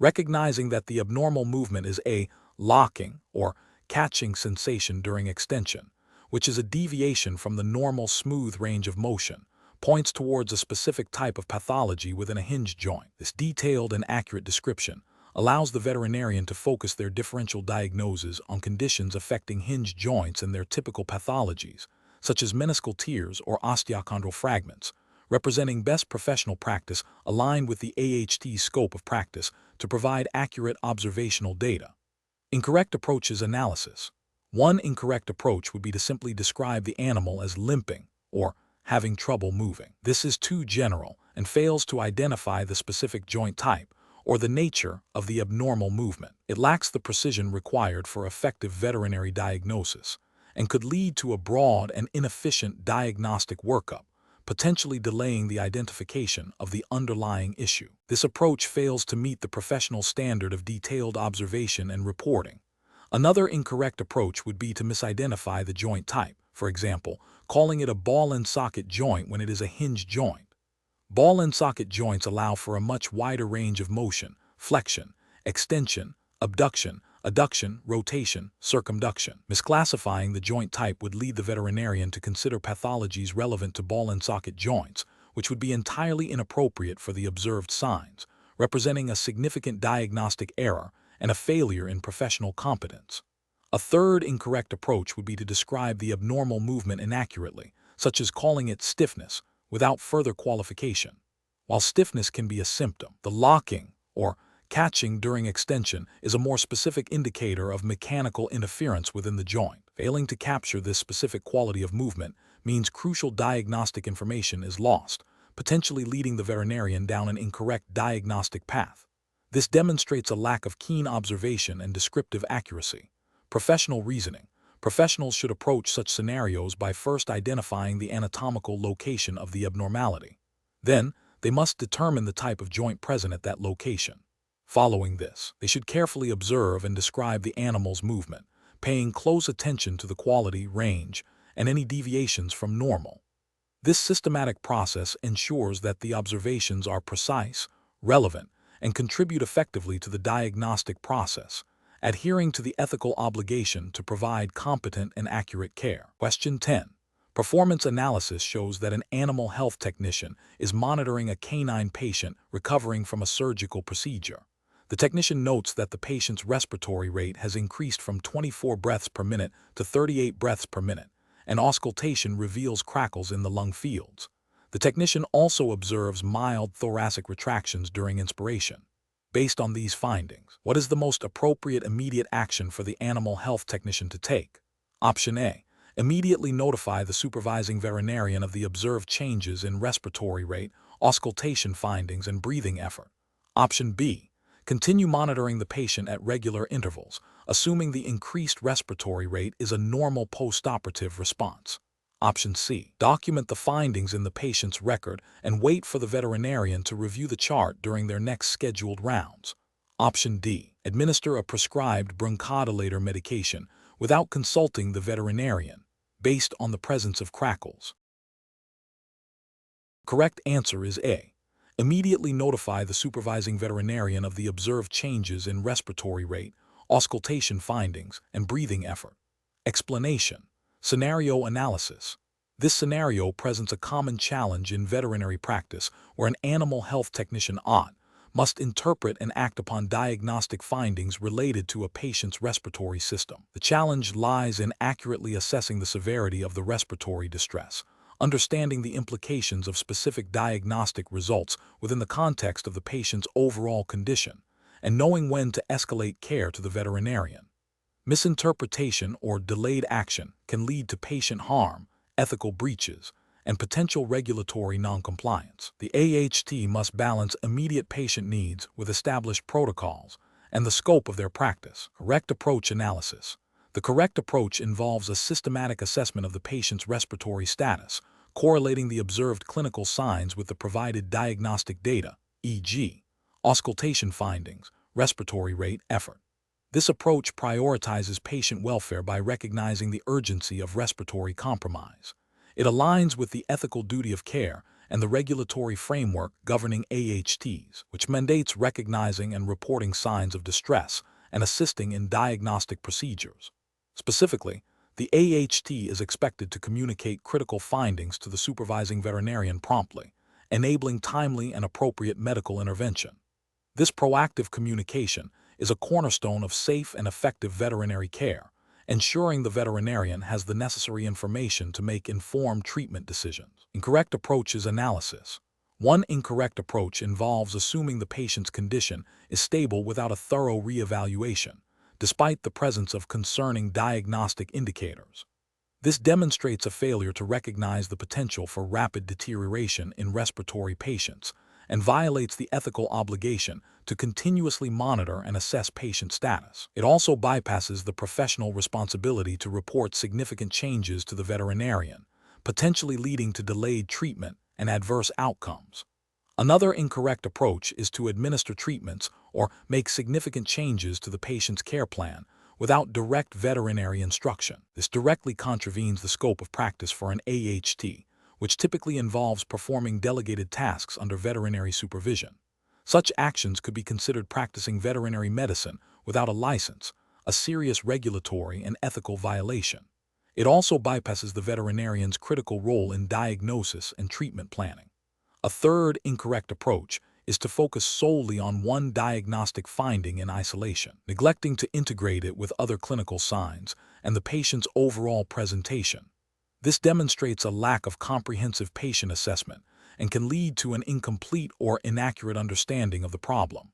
Recognizing that the abnormal movement is a locking or catching sensation during extension, which is a deviation from the normal smooth range of motion, points towards a specific type of pathology within a hinge joint. This detailed and accurate description allows the veterinarian to focus their differential diagnosis on conditions affecting hinge joints and their typical pathologies, such as meniscal tears or osteochondral fragments, representing best professional practice aligned with the AHT scope of practice to provide accurate observational data. Incorrect approaches analysis. One incorrect approach would be to simply describe the animal as limping or having trouble moving. This is too general and fails to identify the specific joint type or the nature of the abnormal movement. It lacks the precision required for effective veterinary diagnosis and could lead to a broad and inefficient diagnostic workup, potentially delaying the identification of the underlying issue. This approach fails to meet the professional standard of detailed observation and reporting. Another incorrect approach would be to misidentify the joint type, for example, calling it a ball and socket joint when it is a hinge joint. Ball and socket joints allow for a much wider range of motion, flexion, extension, abduction, adduction, rotation, circumduction. Misclassifying the joint type would lead the veterinarian to consider pathologies relevant to ball and socket joints, which would be entirely inappropriate for the observed signs, representing a significant diagnostic error and a failure in professional competence. A third incorrect approach would be to describe the abnormal movement inaccurately, such as calling it stiffness, without further qualification. While stiffness can be a symptom, the locking or catching during extension is a more specific indicator of mechanical interference within the joint. Failing to capture this specific quality of movement means crucial diagnostic information is lost, potentially leading the veterinarian down an incorrect diagnostic path. This demonstrates a lack of keen observation and descriptive accuracy. Professional reasoning. Professionals should approach such scenarios by first identifying the anatomical location of the abnormality. Then, they must determine the type of joint present at that location. Following this, they should carefully observe and describe the animal's movement, paying close attention to the quality, range, and any deviations from normal. This systematic process ensures that the observations are precise, relevant, and contribute effectively to the diagnostic process, adhering to the ethical obligation to provide competent and accurate care. Question 10. Performance analysis shows that an animal health technician is monitoring a canine patient recovering from a surgical procedure. The technician notes that the patient's respiratory rate has increased from 24 breaths per minute to 38 breaths per minute, and auscultation reveals crackles in the lung fields. The technician also observes mild thoracic retractions during inspiration. Based on these findings, what is the most appropriate immediate action for the animal health technician to take? Option A. Immediately notify the supervising veterinarian of the observed changes in respiratory rate, auscultation findings, and breathing effort. Option B. Continue monitoring the patient at regular intervals, assuming the increased respiratory rate is a normal postoperative response. Option C. Document the findings in the patient's record and wait for the veterinarian to review the chart during their next scheduled rounds. Option D. Administer a prescribed bronchodilator medication without consulting the veterinarian, based on the presence of crackles. Correct answer is A. Immediately notify the supervising veterinarian of the observed changes in respiratory rate, auscultation findings, and breathing effort. Explanation. Scenario analysis. This scenario presents a common challenge in veterinary practice where an animal health technician must interpret and act upon diagnostic findings related to a patient's respiratory system. The challenge lies in accurately assessing the severity of the respiratory distress, understanding the implications of specific diagnostic results within the context of the patient's overall condition, and knowing when to escalate care to the veterinarian. Misinterpretation or delayed action can lead to patient harm, ethical breaches, and potential regulatory noncompliance. The AHT must balance immediate patient needs with established protocols and the scope of their practice. Correct approach analysis. The correct approach involves a systematic assessment of the patient's respiratory status, correlating the observed clinical signs with the provided diagnostic data, e.g., auscultation findings, respiratory rate, effort. This approach prioritizes patient welfare by recognizing the urgency of respiratory compromise. It aligns with the ethical duty of care and the regulatory framework governing AHTs, which mandates recognizing and reporting signs of distress and assisting in diagnostic procedures. Specifically, the AHT is expected to communicate critical findings to the supervising veterinarian promptly, enabling timely and appropriate medical intervention. This proactive communication is a cornerstone of safe and effective veterinary care, ensuring the veterinarian has the necessary information to make informed treatment decisions. Incorrect approach is analysis. One incorrect approach involves assuming the patient's condition is stable without a thorough reevaluation, despite the presence of concerning diagnostic indicators. This demonstrates a failure to recognize the potential for rapid deterioration in respiratory patients and violates the ethical obligation to continuously monitor and assess patient status. It also bypasses the professional responsibility to report significant changes to the veterinarian potentially leading to delayed treatment and adverse outcomes. Another incorrect approach is to administer treatments or make significant changes to the patient's care plan without direct veterinary instruction. This directly contravenes the scope of practice for an AHT, which typically involves performing delegated tasks under veterinary supervision. Such actions could be considered practicing veterinary medicine without a license, a serious regulatory and ethical violation. It also bypasses the veterinarian's critical role in diagnosis and treatment planning. A third incorrect approach is to focus solely on one diagnostic finding in isolation, neglecting to integrate it with other clinical signs and the patient's overall presentation. This demonstrates a lack of comprehensive patient assessment and can lead to an incomplete or inaccurate understanding of the problem.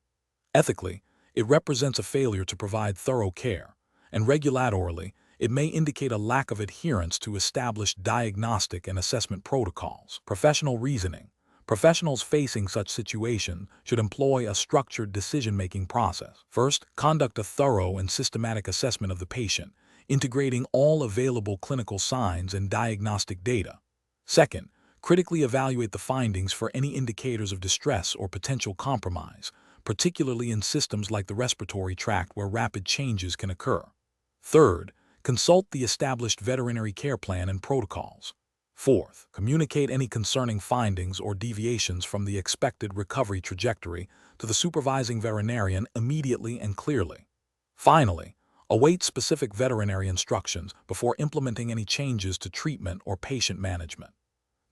Ethically, it represents a failure to provide thorough care, and regulatorily, it may indicate a lack of adherence to established diagnostic and assessment protocols. Professional reasoning. Professionals facing such situations should employ a structured decision-making process. First, conduct a thorough and systematic assessment of the patient, integrating all available clinical signs and diagnostic data. Second, critically evaluate the findings for any indicators of distress or potential compromise, particularly in systems like the respiratory tract where rapid changes can occur. Third, consult the established veterinary care plan and protocols. Fourth, communicate any concerning findings or deviations from the expected recovery trajectory to the supervising veterinarian immediately and clearly. Finally, await specific veterinary instructions before implementing any changes to treatment or patient management.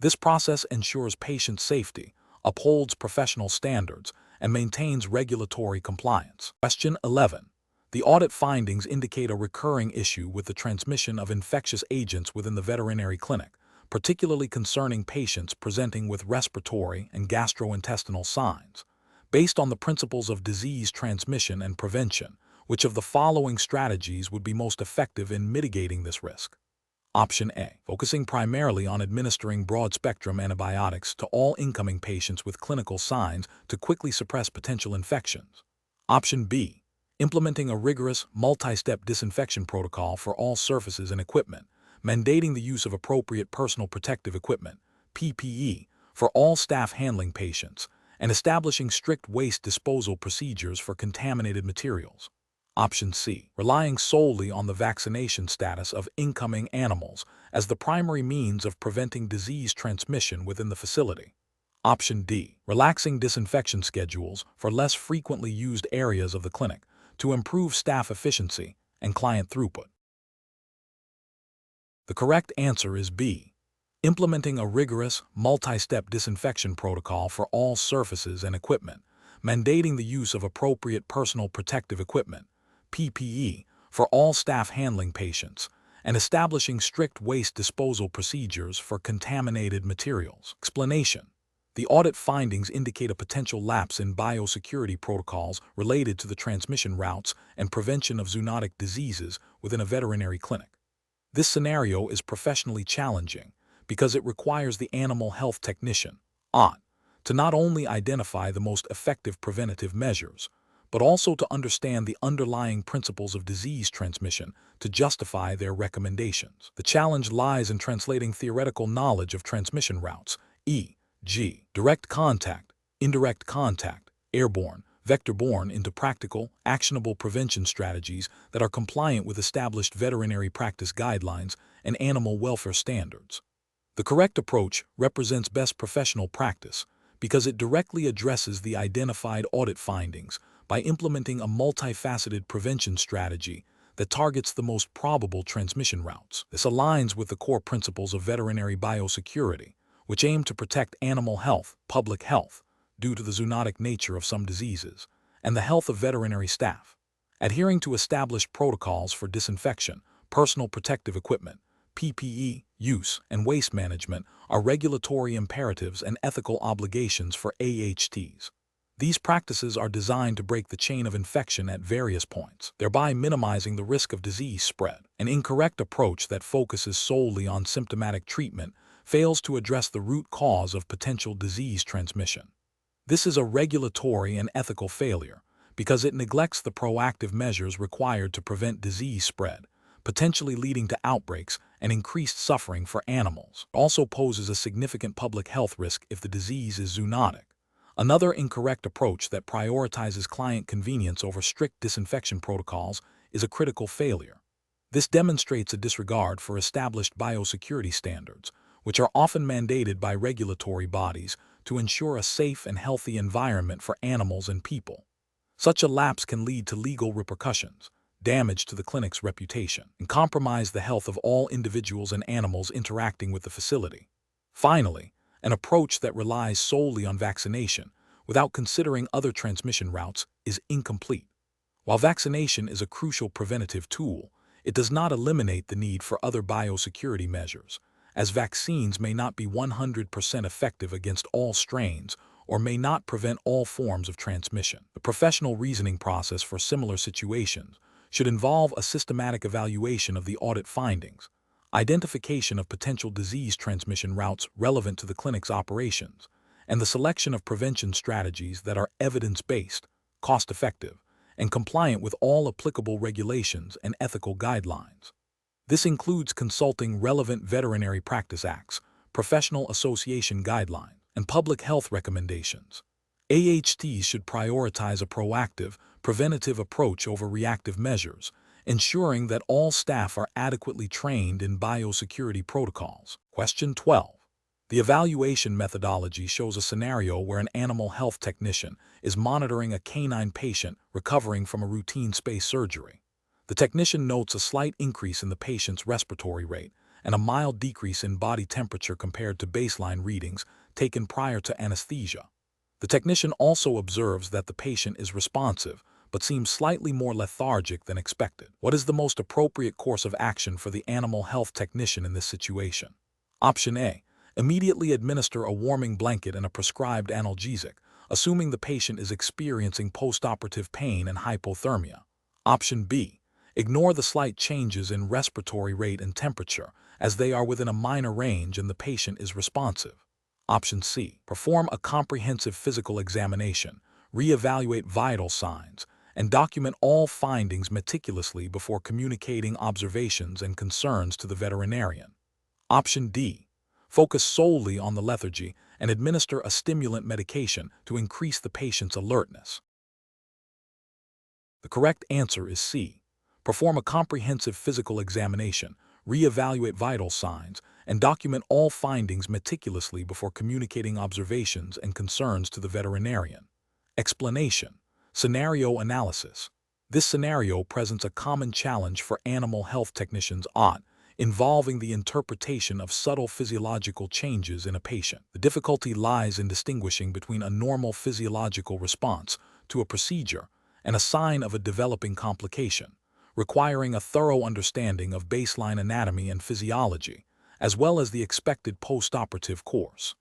This process ensures patient safety, upholds professional standards, and maintains regulatory compliance. Question 11. The audit findings indicate a recurring issue with the transmission of infectious agents within the veterinary clinic, particularly concerning patients presenting with respiratory and gastrointestinal signs. Based on the principles of disease transmission and prevention, which of the following strategies would be most effective in mitigating this risk? Option A. Focusing primarily on administering broad-spectrum antibiotics to all incoming patients with clinical signs to quickly suppress potential infections. Option B. Implementing a rigorous, multi-step disinfection protocol for all surfaces and equipment, mandating the use of appropriate personal protective equipment, PPE, for all staff handling patients, and establishing strict waste disposal procedures for contaminated materials. Option C. Relying solely on the vaccination status of incoming animals as the primary means of preventing disease transmission within the facility. Option D. Relaxing disinfection schedules for less frequently used areas of the clinic to improve staff efficiency and client throughput. The correct answer is B. Implementing a rigorous, multi-step disinfection protocol for all surfaces and equipment, mandating the use of appropriate personal protective equipment, PPE, for all staff handling patients, and establishing strict waste disposal procedures for contaminated materials. Explanation. The audit findings indicate a potential lapse in biosecurity protocols related to the transmission routes and prevention of zoonotic diseases within a veterinary clinic. This scenario is professionally challenging because it requires the animal health technician, OT, to not only identify the most effective preventative measures, but also to understand the underlying principles of disease transmission to justify their recommendations. The challenge lies in translating theoretical knowledge of transmission routes, e.g., direct contact, indirect contact, airborne, vector-borne, into practical, actionable prevention strategies that are compliant with established veterinary practice guidelines and animal welfare standards. The correct approach represents best professional practice because it directly addresses the identified audit findings by implementing a multifaceted prevention strategy that targets the most probable transmission routes. This aligns with the core principles of veterinary biosecurity, which aim to protect animal health, public health, due to the zoonotic nature of some diseases, and the health of veterinary staff. Adhering to established protocols for disinfection, personal protective equipment, PPE use, and waste management are regulatory imperatives and ethical obligations for AHTs. These practices are designed to break the chain of infection at various points, thereby minimizing the risk of disease spread. An incorrect approach that focuses solely on symptomatic treatment fails to address the root cause of potential disease transmission. This is a regulatory and ethical failure because it neglects the proactive measures required to prevent disease spread, potentially leading to outbreaks and increased suffering for animals. It also poses a significant public health risk if the disease is zoonotic. Another incorrect approach that prioritizes client convenience over strict disinfection protocols is a critical failure. This demonstrates a disregard for established biosecurity standards, which are often mandated by regulatory bodies to ensure a safe and healthy environment for animals and people. Such a lapse can lead to legal repercussions, damage to the clinic's reputation, and compromise the health of all individuals and animals interacting with the facility. Finally, an approach that relies solely on vaccination without considering other transmission routes is incomplete. While vaccination is a crucial preventative tool, it does not eliminate the need for other biosecurity measures, as vaccines may not be 100% effective against all strains or may not prevent all forms of transmission. The professional reasoning process for similar situations should involve a systematic evaluation of the audit findings, identification of potential disease transmission routes relevant to the clinic's operations, and the selection of prevention strategies that are evidence-based, cost-effective, and compliant with all applicable regulations and ethical guidelines. This includes consulting relevant veterinary practice acts, professional association guidelines, and public health recommendations. AHTs should prioritize a proactive, preventative approach over reactive measures, ensuring that all staff are adequately trained in biosecurity protocols. Question 12. The evaluation methodology shows a scenario where an animal health technician is monitoring a canine patient recovering from a routine space surgery. The technician notes a slight increase in the patient's respiratory rate and a mild decrease in body temperature compared to baseline readings taken prior to anesthesia. The technician also observes that the patient is responsive but seems slightly more lethargic than expected. What is the most appropriate course of action for the animal health technician in this situation? Option A. Immediately administer a warming blanket and a prescribed analgesic, assuming the patient is experiencing postoperative pain and hypothermia. Option B. Ignore the slight changes in respiratory rate and temperature, as they are within a minor range and the patient is responsive. Option C. Perform a comprehensive physical examination, reevaluate vital signs, and document all findings meticulously before communicating observations and concerns to the veterinarian. Option D. Focus solely on the lethargy and administer a stimulant medication to increase the patient's alertness. The correct answer is C. Perform a comprehensive physical examination, reevaluate vital signs, and document all findings meticulously before communicating observations and concerns to the veterinarian. Explanation. Scenario analysis. This scenario presents a common challenge for animal health technicians involving the interpretation of subtle physiological changes in a patient. The difficulty lies in distinguishing between a normal physiological response to a procedure and a sign of a developing complication, requiring a thorough understanding of baseline anatomy and physiology, as well as the expected postoperative course.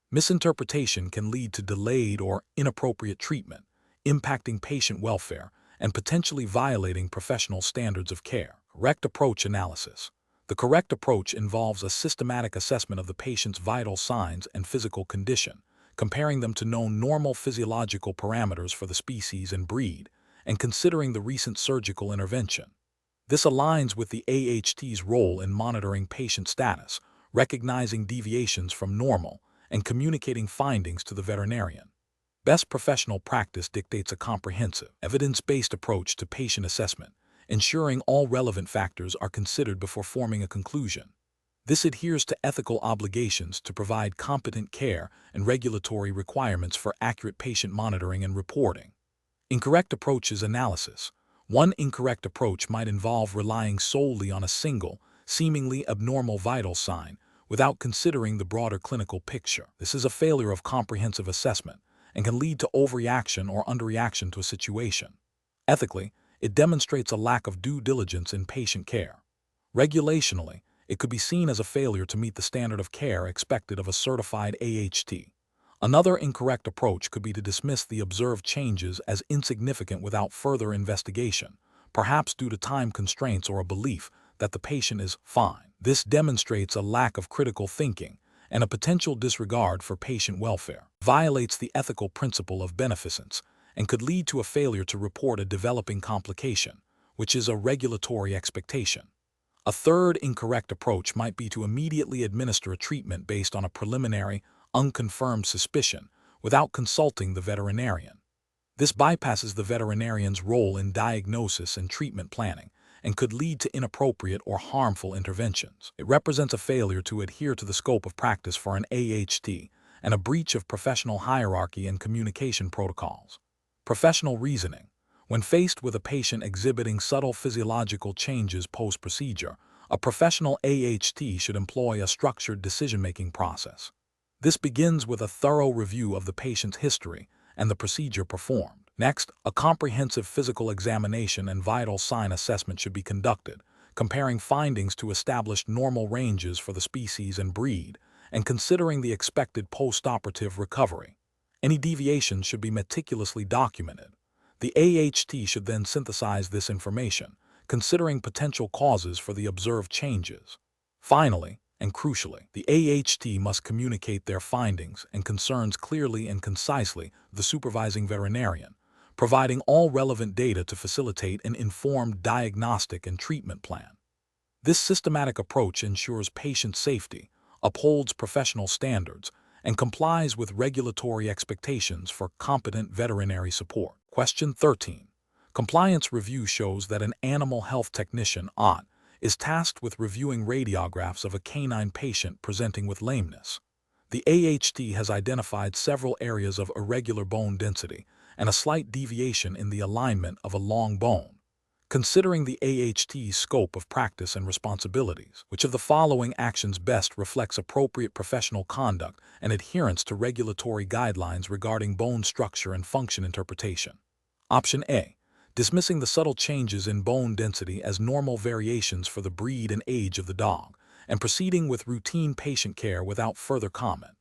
Misinterpretation can lead to delayed or inappropriate treatment, impacting patient welfare and potentially violating professional standards of care. Correct approach analysis. The correct approach involves a systematic assessment of the patient's vital signs and physical condition, comparing them to known normal physiological parameters for the species and breed, and considering the recent surgical intervention. This aligns with the AHT's role in monitoring patient status, recognizing deviations from normal, and communicating findings to the veterinarian. Best professional practice dictates a comprehensive, evidence-based approach to patient assessment, ensuring all relevant factors are considered before forming a conclusion. This adheres to ethical obligations to provide competent care and regulatory requirements for accurate patient monitoring and reporting. Incorrect approaches analysis. One incorrect approach might involve relying solely on a single, seemingly abnormal vital sign without considering the broader clinical picture. This is a failure of comprehensive assessment and can lead to overreaction or underreaction to a situation. Ethically, it demonstrates a lack of due diligence in patient care. Regulationally, it could be seen as a failure to meet the standard of care expected of a certified AHT. Another incorrect approach could be to dismiss the observed changes as insignificant without further investigation, perhaps due to time constraints or a belief that the patient is fine. This demonstrates a lack of critical thinking and a potential disregard for patient welfare, violates the ethical principle of beneficence, and could lead to a failure to report a developing complication, which is a regulatory expectation. A third incorrect approach might be to immediately administer a treatment based on a preliminary, unconfirmed suspicion without consulting the veterinarian. This bypasses the veterinarian's role in diagnosis and treatment planning and could lead to inappropriate or harmful interventions. It represents a failure to adhere to the scope of practice for an AHT and a breach of professional hierarchy and communication protocols. Professional reasoning. When faced with a patient exhibiting subtle physiological changes post-procedure, a professional AHT should employ a structured decision-making process. This begins with a thorough review of the patient's history and the procedure performed. Next, a comprehensive physical examination and vital sign assessment should be conducted, comparing findings to established normal ranges for the species and breed, and considering the expected post-operative recovery. Any deviations should be meticulously documented. The AHT should then synthesize this information, considering potential causes for the observed changes. Finally, and crucially, the AHT must communicate their findings and concerns clearly and concisely to the supervising veterinarian, providing all relevant data to facilitate an informed diagnostic and treatment plan. This systematic approach ensures patient safety, upholds professional standards, and complies with regulatory expectations for competent veterinary support. Question 13. Compliance review shows that an animal health technician (AHT) is tasked with reviewing radiographs of a canine patient presenting with lameness. The AHT has identified several areas of irregular bone density and a slight deviation in the alignment of a long bone. Considering the AHT's scope of practice and responsibilities, which of the following actions best reflects appropriate professional conduct and adherence to regulatory guidelines regarding bone structure and function interpretation? Option A. Dismissing the subtle changes in bone density as normal variations for the breed and age of the dog, and proceeding with routine patient care without further comment.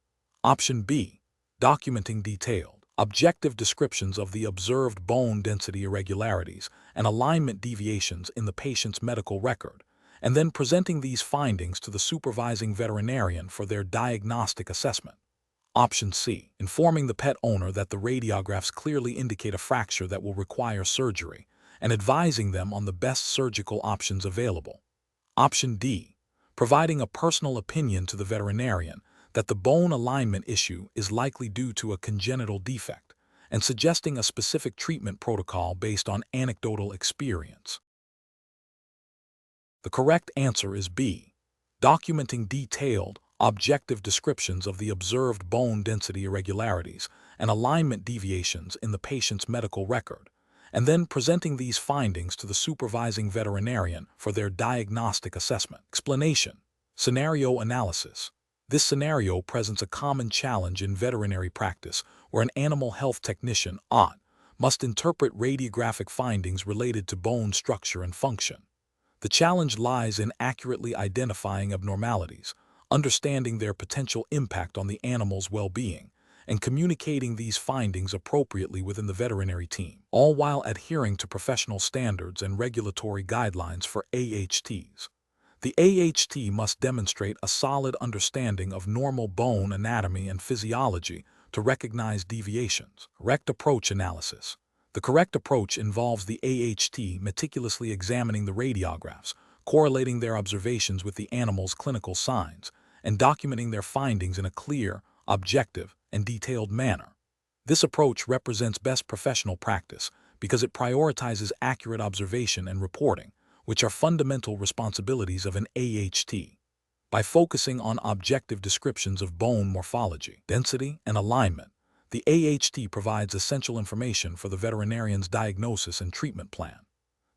Option B. Documenting detailed, objective descriptions of the observed bone density irregularities and alignment deviations in the patient's medical record, and then presenting these findings to the supervising veterinarian for their diagnostic assessment. Option C. Informing the pet owner that the radiographs clearly indicate a fracture that will require surgery, and advising them on the best surgical options available. Option D. Providing a personal opinion to the veterinarian that the bone alignment issue is likely due to a congenital defect, and suggesting a specific treatment protocol based on anecdotal experience. The correct answer is B. Documenting detailed, objective descriptions of the observed bone density irregularities and alignment deviations in the patient's medical record, and then presenting these findings to the supervising veterinarian for their diagnostic assessment. Explanation. Scenario analysis. This scenario presents a common challenge in veterinary practice where an animal health technician (AHT) must interpret radiographic findings related to bone structure and function. The challenge lies in accurately identifying abnormalities, understanding their potential impact on the animal's well-being, and communicating these findings appropriately within the veterinary team, all while adhering to professional standards and regulatory guidelines for AHTs. The AHT must demonstrate a solid understanding of normal bone anatomy and physiology to recognize deviations. Correct approach analysis. The correct approach involves the AHT meticulously examining the radiographs, correlating their observations with the animal's clinical signs, and documenting their findings in a clear, objective, and detailed manner. This approach represents best professional practice because it prioritizes accurate observation and reporting, which are fundamental responsibilities of an AHT. By focusing on objective descriptions of bone morphology, density, and alignment, the AHT provides essential information for the veterinarian's diagnosis and treatment plan.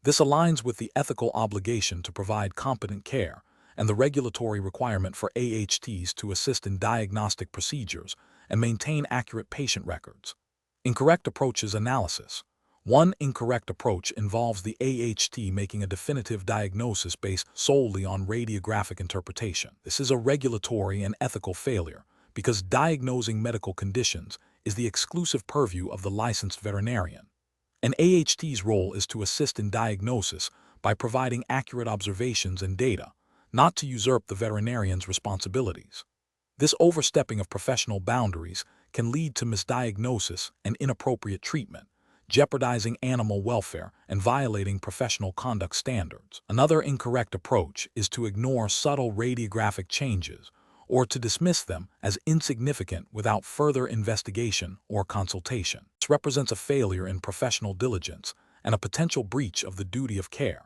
This aligns with the ethical obligation to provide competent care and the regulatory requirement for AHTs to assist in diagnostic procedures and maintain accurate patient records. Incorrect approaches analysis. One incorrect approach involves the AHT making a definitive diagnosis based solely on radiographic interpretation. This is a regulatory and ethical failure because diagnosing medical conditions is the exclusive purview of the licensed veterinarian. An AHT's role is to assist in diagnosis by providing accurate observations and data, not to usurp the veterinarian's responsibilities. This overstepping of professional boundaries can lead to misdiagnosis and inappropriate treatment, jeopardizing animal welfare and violating professional conduct standards. Another incorrect approach is to ignore subtle radiographic changes or to dismiss them as insignificant without further investigation or consultation. This represents a failure in professional diligence and a potential breach of the duty of care.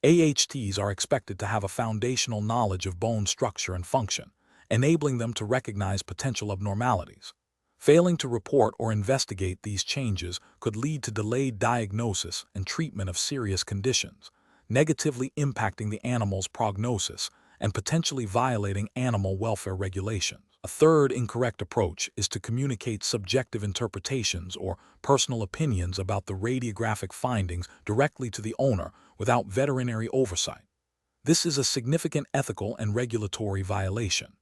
AHTs are expected to have a foundational knowledge of bone structure and function, enabling them to recognize potential abnormalities. Failing to report or investigate these changes could lead to delayed diagnosis and treatment of serious conditions, negatively impacting the animal's prognosis and potentially violating animal welfare regulations. A third incorrect approach is to communicate subjective interpretations or personal opinions about the radiographic findings directly to the owner without veterinary oversight. This is a significant ethical and regulatory violation.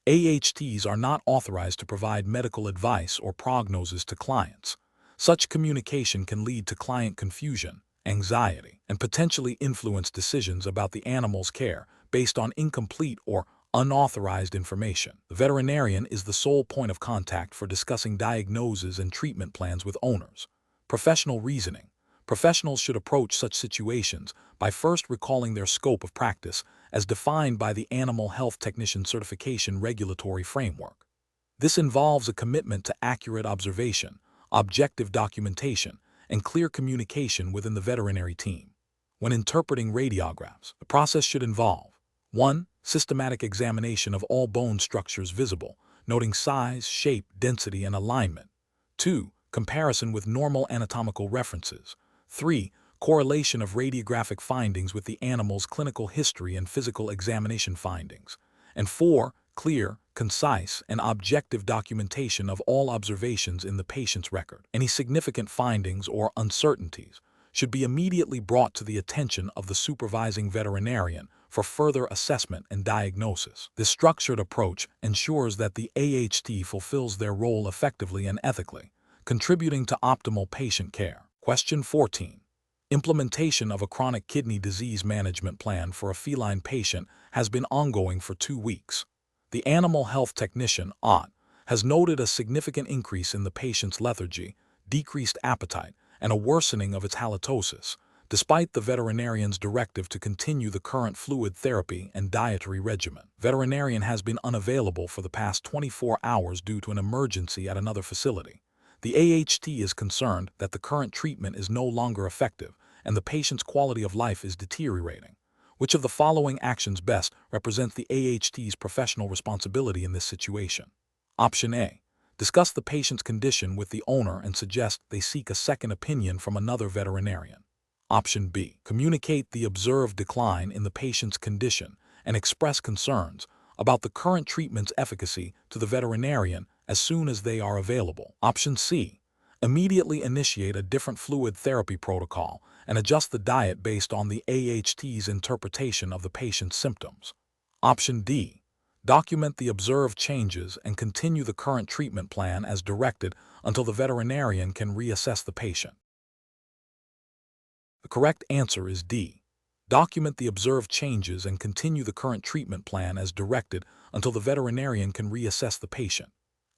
AHTs are not authorized to provide medical advice or prognosis to clients. Such communication can lead to client confusion, anxiety, and potentially influence decisions about the animal's care based on incomplete or unauthorized information. The veterinarian is the sole point of contact for discussing diagnoses and treatment plans with owners. Professional reasoning. Professionals should approach such situations by first recalling their scope of practice as defined by the Animal Health Technician Certification Regulatory Framework. This involves a commitment to accurate observation, objective documentation, and clear communication within the veterinary team. When interpreting radiographs, the process should involve 1. Systematic examination of all bone structures visible, noting size, shape, density, and alignment. 2. Comparison with normal anatomical references. 3. Correlation of radiographic findings with the animal's clinical history and physical examination findings. And 4. Clear, concise, and objective documentation of all observations in the patient's record. Any significant findings or uncertainties should be immediately brought to the attention of the supervising veterinarian for further assessment and diagnosis. This structured approach ensures that the AHT fulfills their role effectively and ethically, contributing to optimal patient care. Question 14. Implementation of a chronic kidney disease management plan for a feline patient has been ongoing for 2 weeks. The animal health technician, AHT, has noted a significant increase in the patient's lethargy, decreased appetite, and a worsening of its halitosis, despite the veterinarian's directive to continue the current fluid therapy and dietary regimen. Veterinarian has been unavailable for the past 24 hours due to an emergency at another facility. The AHT is concerned that the current treatment is no longer effective and the patient's quality of life is deteriorating. Which of the following actions best represents the AHT's professional responsibility in this situation? Option A. Discuss the patient's condition with the owner and suggest they seek a second opinion from another veterinarian. Option B. Communicate the observed decline in the patient's condition and express concerns about the current treatment's efficacy to the veterinarian as soon as they are available. Option C. Immediately initiate a different fluid therapy protocol and adjust the diet based on the AHT's interpretation of the patient's symptoms. Option D. Document the observed changes and continue the current treatment plan as directed until the veterinarian can reassess the patient. The correct answer is D. Document the observed changes and continue the current treatment plan as directed until the veterinarian can reassess the patient.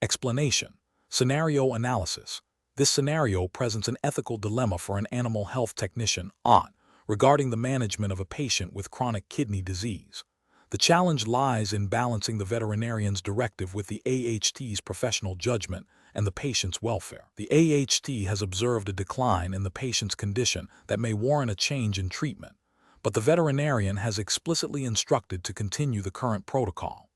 Explanation. Scenario analysis. This scenario presents an ethical dilemma for an animal health technician, AHT, regarding the management of a patient with chronic kidney disease. The challenge lies in balancing the veterinarian's directive with the AHT's professional judgment and the patient's welfare. The AHT has observed a decline in the patient's condition that may warrant a change in treatment, but the veterinarian has explicitly instructed to continue the current protocol.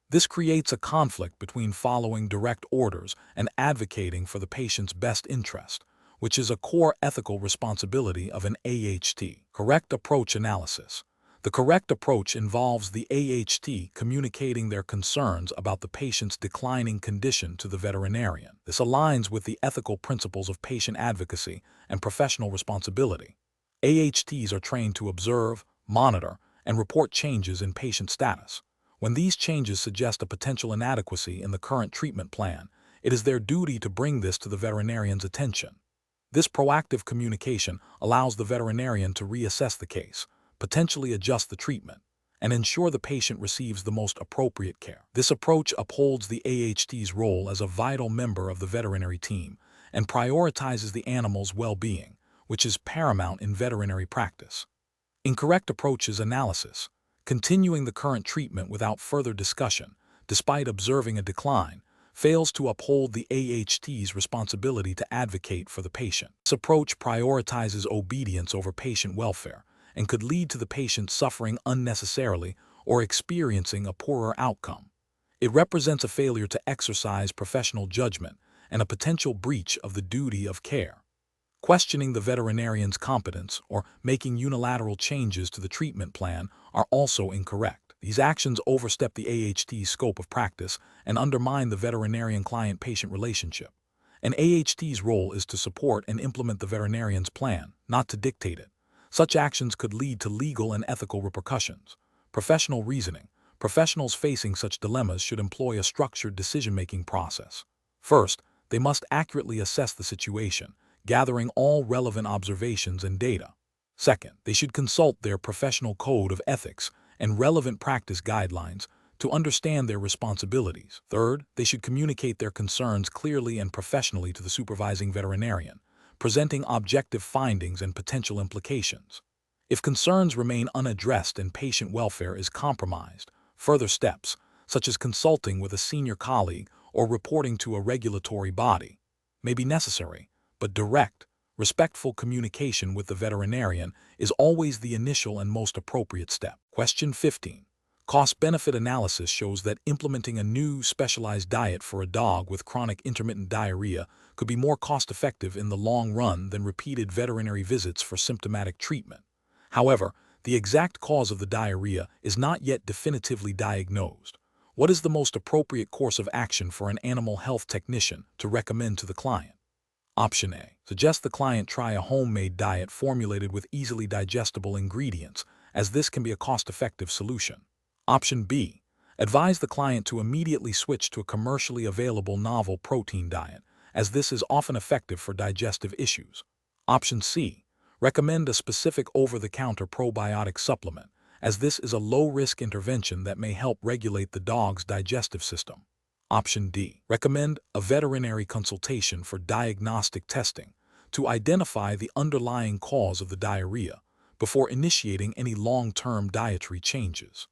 This creates a conflict between following direct orders and advocating for the patient's best interest, which is a core ethical responsibility of an AHT. Correct approach analysis. The correct approach involves the AHT communicating their concerns about the patient's declining condition to the veterinarian. This aligns with the ethical principles of patient advocacy and professional responsibility. AHTs are trained to observe, monitor, and report changes in patient status. When these changes suggest a potential inadequacy in the current treatment plan, it is their duty to bring this to the veterinarian's attention. This proactive communication allows the veterinarian to reassess the case, potentially adjust the treatment, and ensure the patient receives the most appropriate care. This approach upholds the AHT's role as a vital member of the veterinary team and prioritizes the animal's well-being, which is paramount in veterinary practice. Incorrect approach is analysis, continuing the current treatment without further discussion, despite observing a decline, fails to uphold the AHT's responsibility to advocate for the patient. This approach prioritizes obedience over patient welfare and could lead to the patient suffering unnecessarily or experiencing a poorer outcome. It represents a failure to exercise professional judgment and a potential breach of the duty of care. Questioning the veterinarian's competence or making unilateral changes to the treatment plan are also incorrect. These actions overstep the AHT's scope of practice and undermine the veterinarian-client-patient relationship. An AHT's role is to support and implement the veterinarian's plan, not to dictate it. Such actions could lead to legal and ethical repercussions. Professional reasoning. Professionals facing such dilemmas should employ a structured decision-making process. First, they must accurately assess the situation, gathering all relevant observations and data. Second, they should consult their professional code of ethics and relevant practice guidelines to understand their responsibilities. Third, they should communicate their concerns clearly and professionally to the supervising veterinarian, presenting objective findings and potential implications. If concerns remain unaddressed and patient welfare is compromised, further steps, such as consulting with a senior colleague or reporting to a regulatory body, may be necessary, but direct, respectful communication with the veterinarian is always the initial and most appropriate step. Question 15. Cost-benefit analysis shows that implementing a new specialized diet for a dog with chronic intermittent diarrhea could be more cost-effective in the long run than repeated veterinary visits for symptomatic treatment. However, the exact cause of the diarrhea is not yet definitively diagnosed. What is the most appropriate course of action for an animal health technician to recommend to the client? Option A. Suggest the client try a homemade diet formulated with easily digestible ingredients, as this can be a cost-effective solution. Option B. Advise the client to immediately switch to a commercially available novel protein diet, as this is often effective for digestive issues. Option C. Recommend a specific over-the-counter probiotic supplement, as this is a low-risk intervention that may help regulate the dog's digestive system. Option D. Recommend a veterinary consultation for diagnostic testing to identify the underlying cause of the diarrhea before initiating any long-term dietary changes.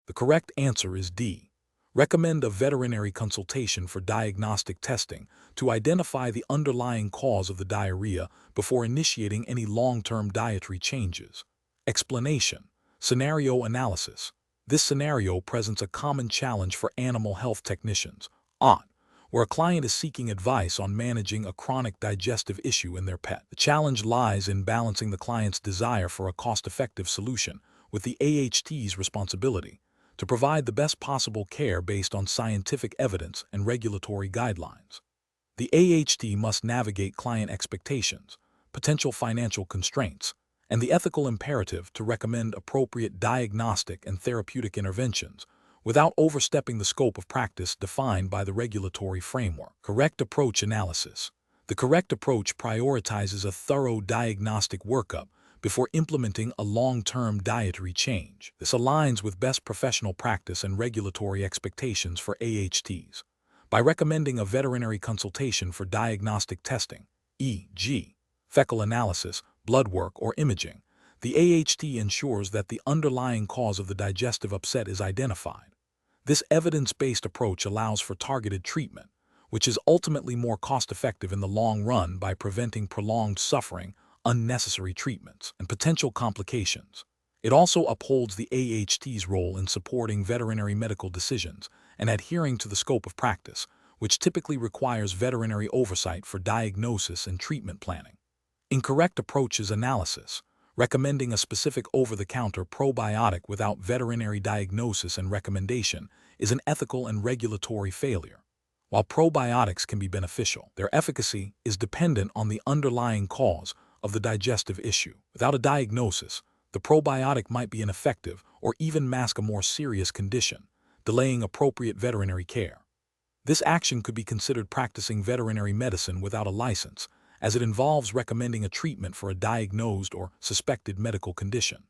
The correct answer is D. Recommend a veterinary consultation for diagnostic testing to identify the underlying cause of the diarrhea before initiating any long-term dietary changes. Explanation. Scenario analysis. This scenario presents a common challenge for animal health technicians, where a client is seeking advice on managing a chronic digestive issue in their pet. The challenge lies in balancing the client's desire for a cost-effective solution with the AHT's responsibility to provide the best possible care based on scientific evidence and regulatory guidelines. The AHT must navigate client expectations, potential financial constraints, and the ethical imperative to recommend appropriate diagnostic and therapeutic interventions without overstepping the scope of practice defined by the regulatory framework. Correct approach analysis. The correct approach prioritizes a thorough diagnostic workup before implementing a long-term dietary change. This aligns with best professional practice and regulatory expectations for AHTs. By recommending a veterinary consultation for diagnostic testing, e.g., fecal analysis, blood work, or imaging, the AHT ensures that the underlying cause of the digestive upset is identified. This evidence-based approach allows for targeted treatment, which is ultimately more cost-effective in the long run by preventing prolonged suffering, unnecessary treatments, and potential complications. It also upholds the AHT's role in supporting veterinary medical decisions and adhering to the scope of practice, which typically requires veterinary oversight for diagnosis and treatment planning. Incorrect approach is analysis. Recommending a specific over-the-counter probiotic without veterinary diagnosis and recommendation is an ethical and regulatory failure. While probiotics can be beneficial, their efficacy is dependent on the underlying cause of the digestive issue. Without a diagnosis, the probiotic might be ineffective or even mask a more serious condition, delaying appropriate veterinary care. This action could be considered practicing veterinary medicine without a license, as it involves recommending a treatment for a diagnosed or suspected medical condition.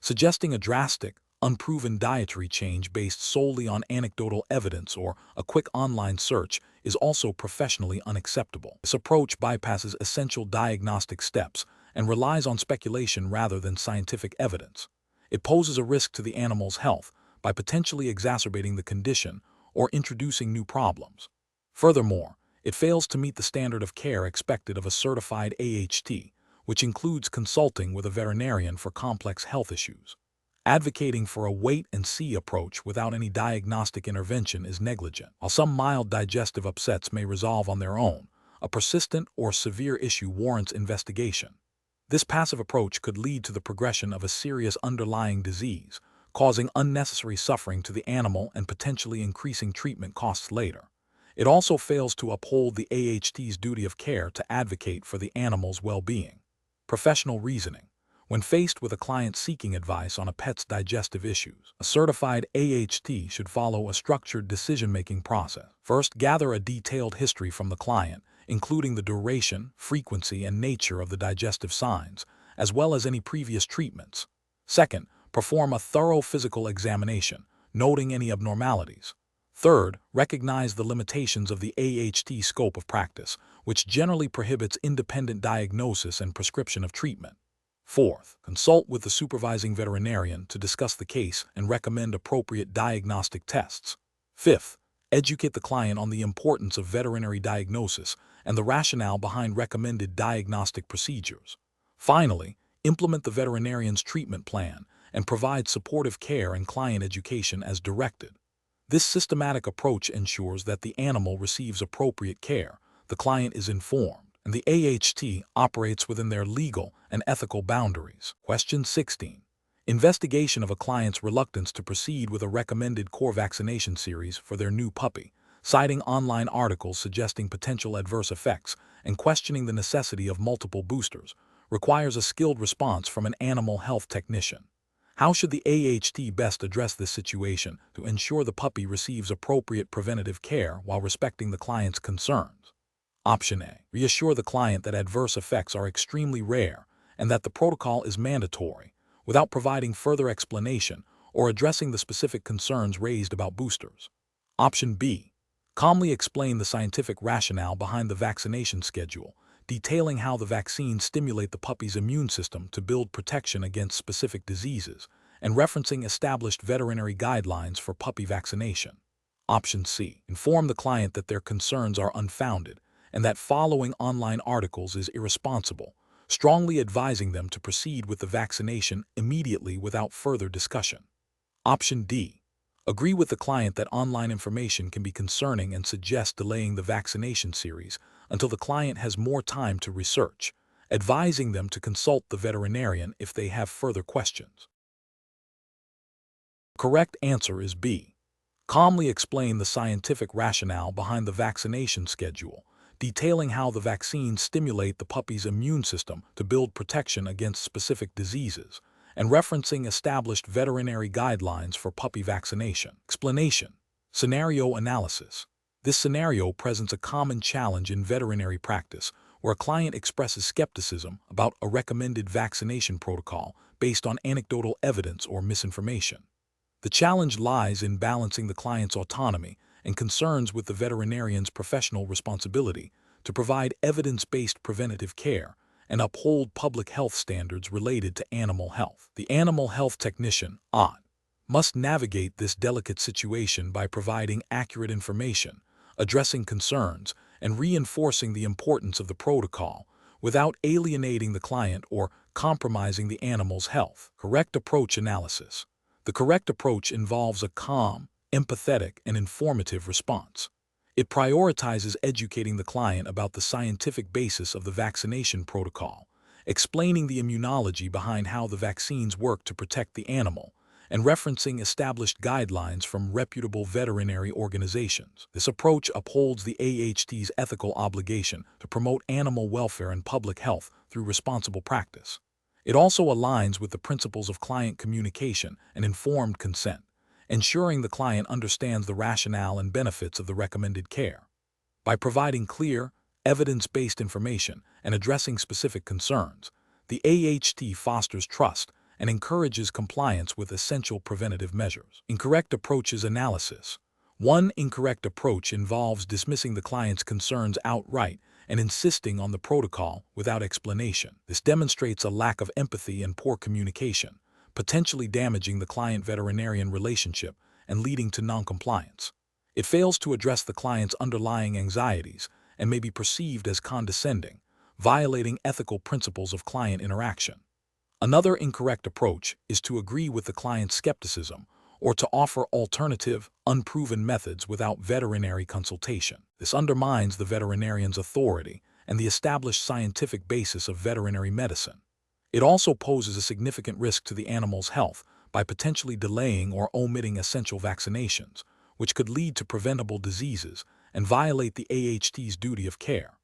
Suggesting a drastic, unproven dietary change based solely on anecdotal evidence or a quick online search is also professionally unacceptable. This approach bypasses essential diagnostic steps and relies on speculation rather than scientific evidence. It poses a risk to the animal's health by potentially exacerbating the condition or introducing new problems. Furthermore, it fails to meet the standard of care expected of a certified AHT, which includes consulting with a veterinarian for complex health issues. Advocating for a wait-and-see approach without any diagnostic intervention is negligent. While some mild digestive upsets may resolve on their own, a persistent or severe issue warrants investigation. This passive approach could lead to the progression of a serious underlying disease, causing unnecessary suffering to the animal and potentially increasing treatment costs later. It also fails to uphold the AHT's duty of care to advocate for the animal's well-being. Professional reasoning. When faced with a client seeking advice on a pet's digestive issues, a certified AHT should follow a structured decision-making process. First, gather a detailed history from the client, including the duration, frequency, and nature of the digestive signs, as well as any previous treatments. Second, perform a thorough physical examination, noting any abnormalities. Third, recognize the limitations of the AHT scope of practice, which generally prohibits independent diagnosis and prescription of treatment. Fourth, consult with the supervising veterinarian to discuss the case and recommend appropriate diagnostic tests. Fifth, educate the client on the importance of veterinary diagnosis and the rationale behind recommended diagnostic procedures. Finally, implement the veterinarian's treatment plan and provide supportive care and client education as directed. This systematic approach ensures that the animal receives appropriate care, the client is informed, and the AHT operates within their legal and ethical boundaries. Question 16. Investigation of a client's reluctance to proceed with a recommended core vaccination series for their new puppy, citing online articles suggesting potential adverse effects and questioning the necessity of multiple boosters, requires a skilled response from an animal health technician. How should the AHT best address this situation to ensure the puppy receives appropriate preventative care while respecting the client's concerns? Option A. Reassure the client that adverse effects are extremely rare and that the protocol is mandatory, without providing further explanation or addressing the specific concerns raised about boosters. Option B. Calmly explain the scientific rationale behind the vaccination schedule, detailing how the vaccines stimulate the puppy's immune system to build protection against specific diseases, and referencing established veterinary guidelines for puppy vaccination. Option C. Inform the client that their concerns are unfounded and that following online articles is irresponsible, strongly advising them to proceed with the vaccination immediately without further discussion. Option D. Agree with the client that online information can be concerning and suggest delaying the vaccination series until the client has more time to research, advising them to consult the veterinarian if they have further questions. The correct answer is B. Calmly explain the scientific rationale behind the vaccination schedule, detailing how the vaccines stimulate the puppy's immune system to build protection against specific diseases, and referencing established veterinary guidelines for puppy vaccination. Explanation. Scenario analysis. This scenario presents a common challenge in veterinary practice where a client expresses skepticism about a recommended vaccination protocol based on anecdotal evidence or misinformation. The challenge lies in balancing the client's autonomy and concerns with the veterinarian's professional responsibility to provide evidence-based preventative care and uphold public health standards related to animal health. The animal health technician, AHT, must navigate this delicate situation by providing accurate information, addressing concerns, and reinforcing the importance of the protocol without alienating the client or compromising the animal's health. Correct approach analysis. The correct approach involves a calm, empathetic, and informative response. It prioritizes educating the client about the scientific basis of the vaccination protocol, explaining the immunology behind how the vaccines work to protect the animal, and referencing established guidelines from reputable veterinary organizations. This approach upholds the AHT's ethical obligation to promote animal welfare and public health through responsible practice. It also aligns with the principles of client communication and informed consent, ensuring the client understands the rationale and benefits of the recommended care. By providing clear, evidence-based information and addressing specific concerns, the AHT fosters trust and encourages compliance with essential preventative measures. Incorrect approaches analysis. One incorrect approach involves dismissing the client's concerns outright and insisting on the protocol without explanation. This demonstrates a lack of empathy and poor communication, potentially damaging the client-veterinarian relationship and leading to noncompliance. It fails to address the client's underlying anxieties and may be perceived as condescending, violating ethical principles of client interaction. Another incorrect approach is to agree with the client's skepticism or to offer alternative, unproven methods without veterinary consultation. This undermines the veterinarian's authority and the established scientific basis of veterinary medicine. It also poses a significant risk to the animal's health by potentially delaying or omitting essential vaccinations, which could lead to preventable diseases and violate the AHT's duty of care.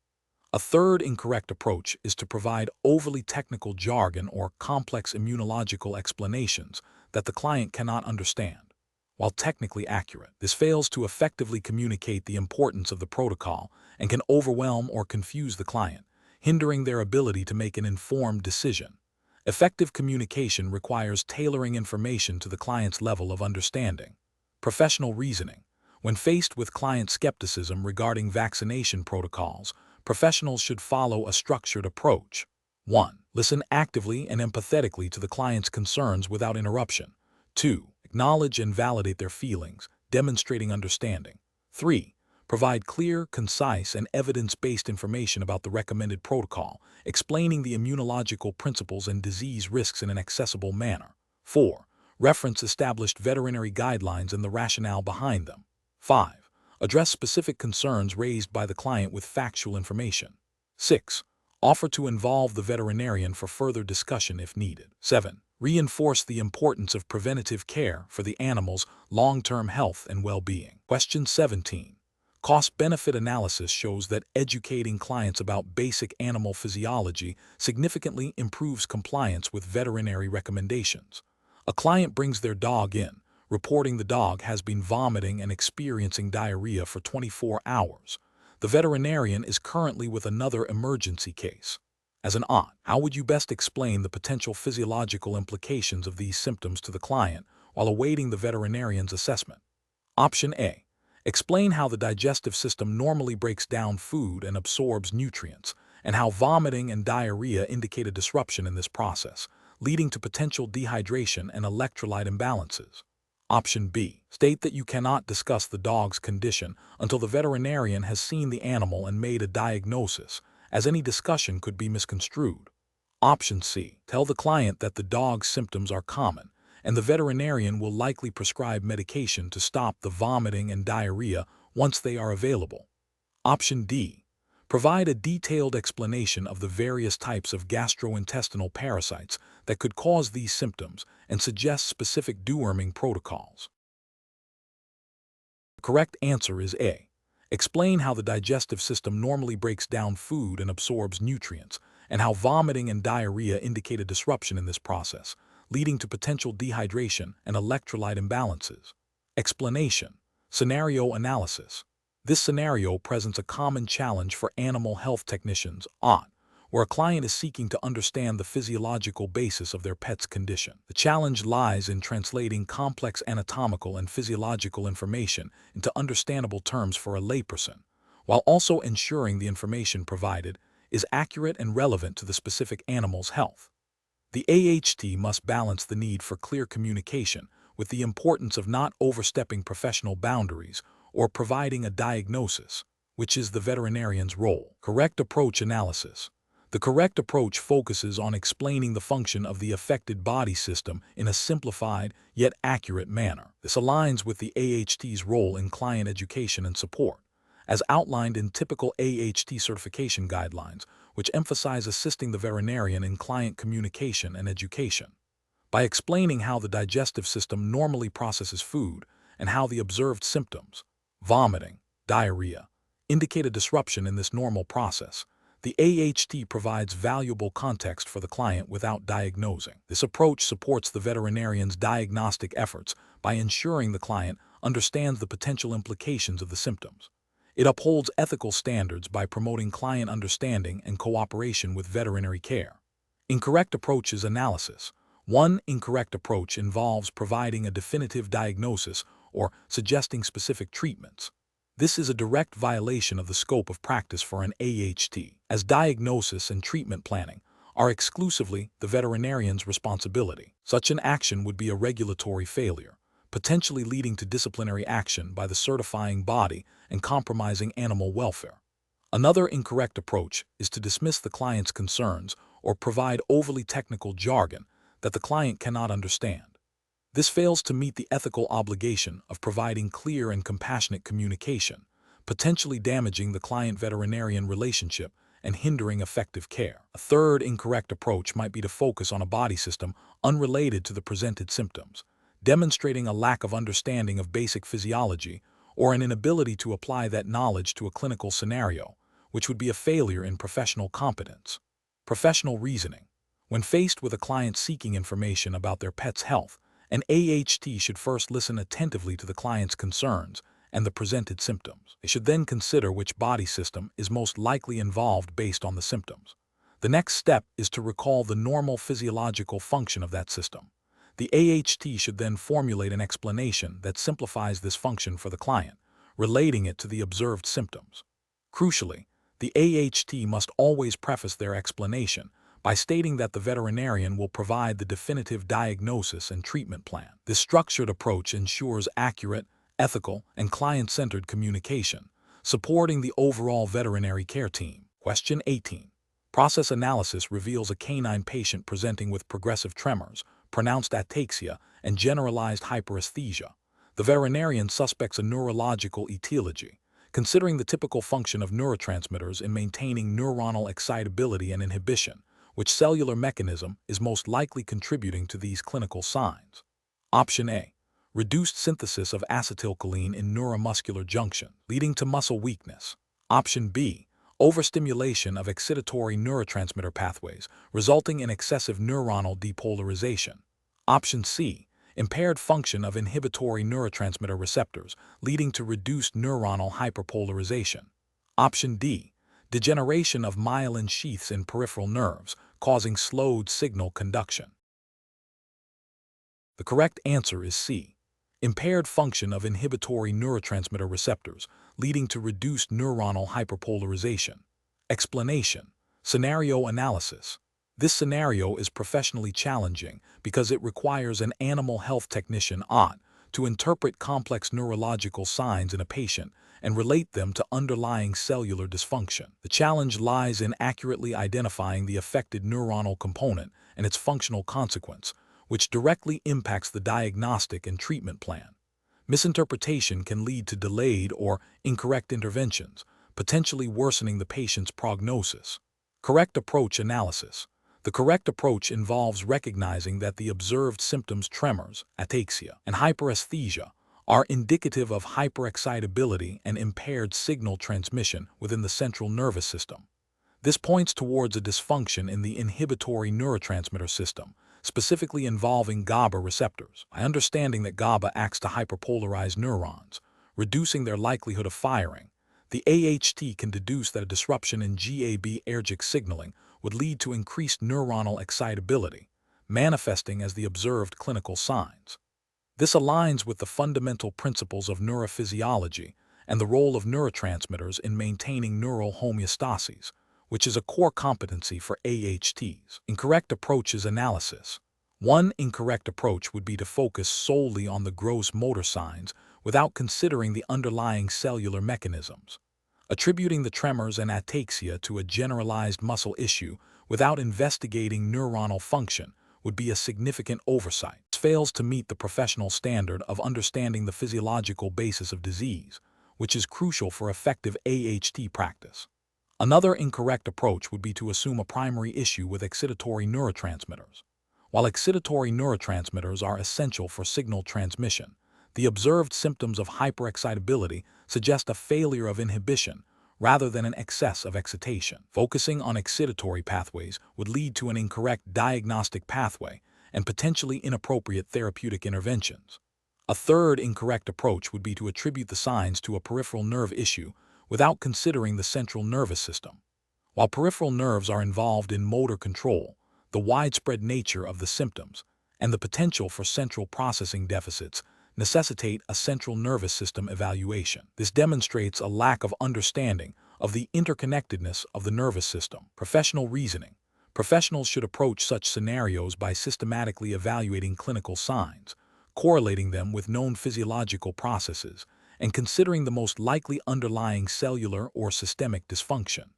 A third incorrect approach is to provide overly technical jargon or complex immunological explanations that the client cannot understand. While technically accurate, this fails to effectively communicate the importance of the protocol and can overwhelm or confuse the client, hindering their ability to make an informed decision. Effective communication requires tailoring information to the client's level of understanding. Professional reasoning. When faced with client skepticism regarding vaccination protocols, professionals should follow a structured approach. 1. Listen actively and empathetically to the client's concerns without interruption. 2. Acknowledge and validate their feelings, demonstrating understanding. 3. Provide clear, concise, and evidence-based information about the recommended protocol, explaining the immunological principles and disease risks in an accessible manner. 4. Reference established veterinary guidelines and the rationale behind them. 5. Address specific concerns raised by the client with factual information. 6. Offer to involve the veterinarian for further discussion if needed. 7. Reinforce the importance of preventative care for the animal's long-term health and well-being. Question 17. Cost-benefit analysis shows that educating clients about basic animal physiology significantly improves compliance with veterinary recommendations. A client brings their dog in, reporting the dog has been vomiting and experiencing diarrhea for 24 hours. The veterinarian is currently with another emergency case. As an aunt, how would you best explain the potential physiological implications of these symptoms to the client while awaiting the veterinarian's assessment? Option A. Explain how the digestive system normally breaks down food and absorbs nutrients, and how vomiting and diarrhea indicate a disruption in this process, leading to potential dehydration and electrolyte imbalances. Option B. State that you cannot discuss the dog's condition until the veterinarian has seen the animal and made a diagnosis, as any discussion could be misconstrued. Option C. Tell the client that the dog's symptoms are common, and the veterinarian will likely prescribe medication to stop the vomiting and diarrhea once they are available. Option D. Provide a detailed explanation of the various types of gastrointestinal parasites that could cause these symptoms and suggest specific deworming protocols. The correct answer is A. Explain how the digestive system normally breaks down food and absorbs nutrients, and how vomiting and diarrhea indicate a disruption in this process, leading to potential dehydration and electrolyte imbalances. Explanation. Scenario analysis. This scenario presents a common challenge for animal health technicians, where a client is seeking to understand the physiological basis of their pet's condition. The challenge lies in translating complex anatomical and physiological information into understandable terms for a layperson, while also ensuring the information provided is accurate and relevant to the specific animal's health. The AHT must balance the need for clear communication with the importance of not overstepping professional boundaries or providing a diagnosis, which is the veterinarian's role. Correct approach analysis. The correct approach focuses on explaining the function of the affected body system in a simplified yet accurate manner. This aligns with the AHT's role in client education and support, as outlined in typical AHT certification guidelines, which emphasize assisting the veterinarian in client communication and education. By explaining how the digestive system normally processes food and how the observed symptoms, vomiting, diarrhea, indicate a disruption in this normal process, the AHT provides valuable context for the client without diagnosing. This approach supports the veterinarian's diagnostic efforts by ensuring the client understands the potential implications of the symptoms. It upholds ethical standards by promoting client understanding and cooperation with veterinary care. Incorrect approaches analysis. One incorrect approach involves providing a definitive diagnosis or suggesting specific treatments. This is a direct violation of the scope of practice for an AHT, as diagnosis and treatment planning are exclusively the veterinarian's responsibility. Such an action would be a regulatory failure, potentially leading to disciplinary action by the certifying body and compromising animal welfare. Another incorrect approach is to dismiss the client's concerns or provide overly technical jargon that the client cannot understand. This fails to meet the ethical obligation of providing clear and compassionate communication, potentially damaging the client-veterinarian relationship and hindering effective care. A third incorrect approach might be to focus on a body system unrelated to the presented symptoms, demonstrating a lack of understanding of basic physiology or an inability to apply that knowledge to a clinical scenario, which would be a failure in professional competence. Professional reasoning. When faced with a client seeking information about their pet's health, an AHT should first listen attentively to the client's concerns and the presented symptoms. They should then consider which body system is most likely involved based on the symptoms. The next step is to recall the normal physiological function of that system. The AHT should then formulate an explanation that simplifies this function for the client, relating it to the observed symptoms. Crucially, the AHT must always preface their explanation by stating that the veterinarian will provide the definitive diagnosis and treatment plan. This structured approach ensures accurate, ethical, and client-centered communication, supporting the overall veterinary care team. Question 18. Process analysis reveals a canine patient presenting with progressive tremors, pronounced ataxia, and generalized hyperesthesia. The veterinarian suspects a neurological etiology, considering the typical function of neurotransmitters in maintaining neuronal excitability and inhibition, which cellular mechanism is most likely contributing to these clinical signs. Option A. Reduced synthesis of acetylcholine in neuromuscular junction, leading to muscle weakness. Option B. Overstimulation of excitatory neurotransmitter pathways, resulting in excessive neuronal depolarization. Option C. Impaired function of inhibitory neurotransmitter receptors, leading to reduced neuronal hyperpolarization. Option D. Degeneration of myelin sheaths in peripheral nerves, causing slowed signal conduction. The correct answer is C. Impaired function of inhibitory neurotransmitter receptors, leading to reduced neuronal hyperpolarization. Explanation. Scenario analysis. This scenario is professionally challenging because it requires an animal health technician to interpret complex neurological signs in a patient and relate them to underlying cellular dysfunction. The challenge lies in accurately identifying the affected neuronal component and its functional consequence, which directly impacts the diagnostic and treatment plan. Misinterpretation can lead to delayed or incorrect interventions, potentially worsening the patient's prognosis. Correct approach analysis. The correct approach involves recognizing that the observed symptoms tremors, ataxia, and hyperesthesia are indicative of hyperexcitability and impaired signal transmission within the central nervous system. This points towards a dysfunction in the inhibitory neurotransmitter system, specifically involving GABA receptors. By understanding that GABA acts to hyperpolarize neurons, reducing their likelihood of firing, the AHT can deduce that a disruption in GABAergic signaling would lead to increased neuronal excitability, manifesting as the observed clinical signs. This aligns with the fundamental principles of neurophysiology and the role of neurotransmitters in maintaining neural homeostasis, which is a core competency for AHTs. Incorrect approaches analysis. One incorrect approach would be to focus solely on the gross motor signs without considering the underlying cellular mechanisms. Attributing the tremors and ataxia to a generalized muscle issue without investigating neuronal function would be a significant oversight. This fails to meet the professional standard of understanding the physiological basis of disease, which is crucial for effective AHT practice. Another incorrect approach would be to assume a primary issue with excitatory neurotransmitters. While excitatory neurotransmitters are essential for signal transmission, the observed symptoms of hyperexcitability suggest a failure of inhibition rather than an excess of excitation. Focusing on excitatory pathways would lead to an incorrect diagnostic pathway and potentially inappropriate therapeutic interventions. A third incorrect approach would be to attribute the signs to a peripheral nerve issue without considering the central nervous system. While peripheral nerves are involved in motor control, the widespread nature of the symptoms and the potential for central processing deficits necessitate a central nervous system evaluation. This demonstrates a lack of understanding of the interconnectedness of the nervous system. Professional reasoning. Professionals should approach such scenarios by systematically evaluating clinical signs, correlating them with known physiological processes, and considering the most likely underlying cellular or systemic dysfunction.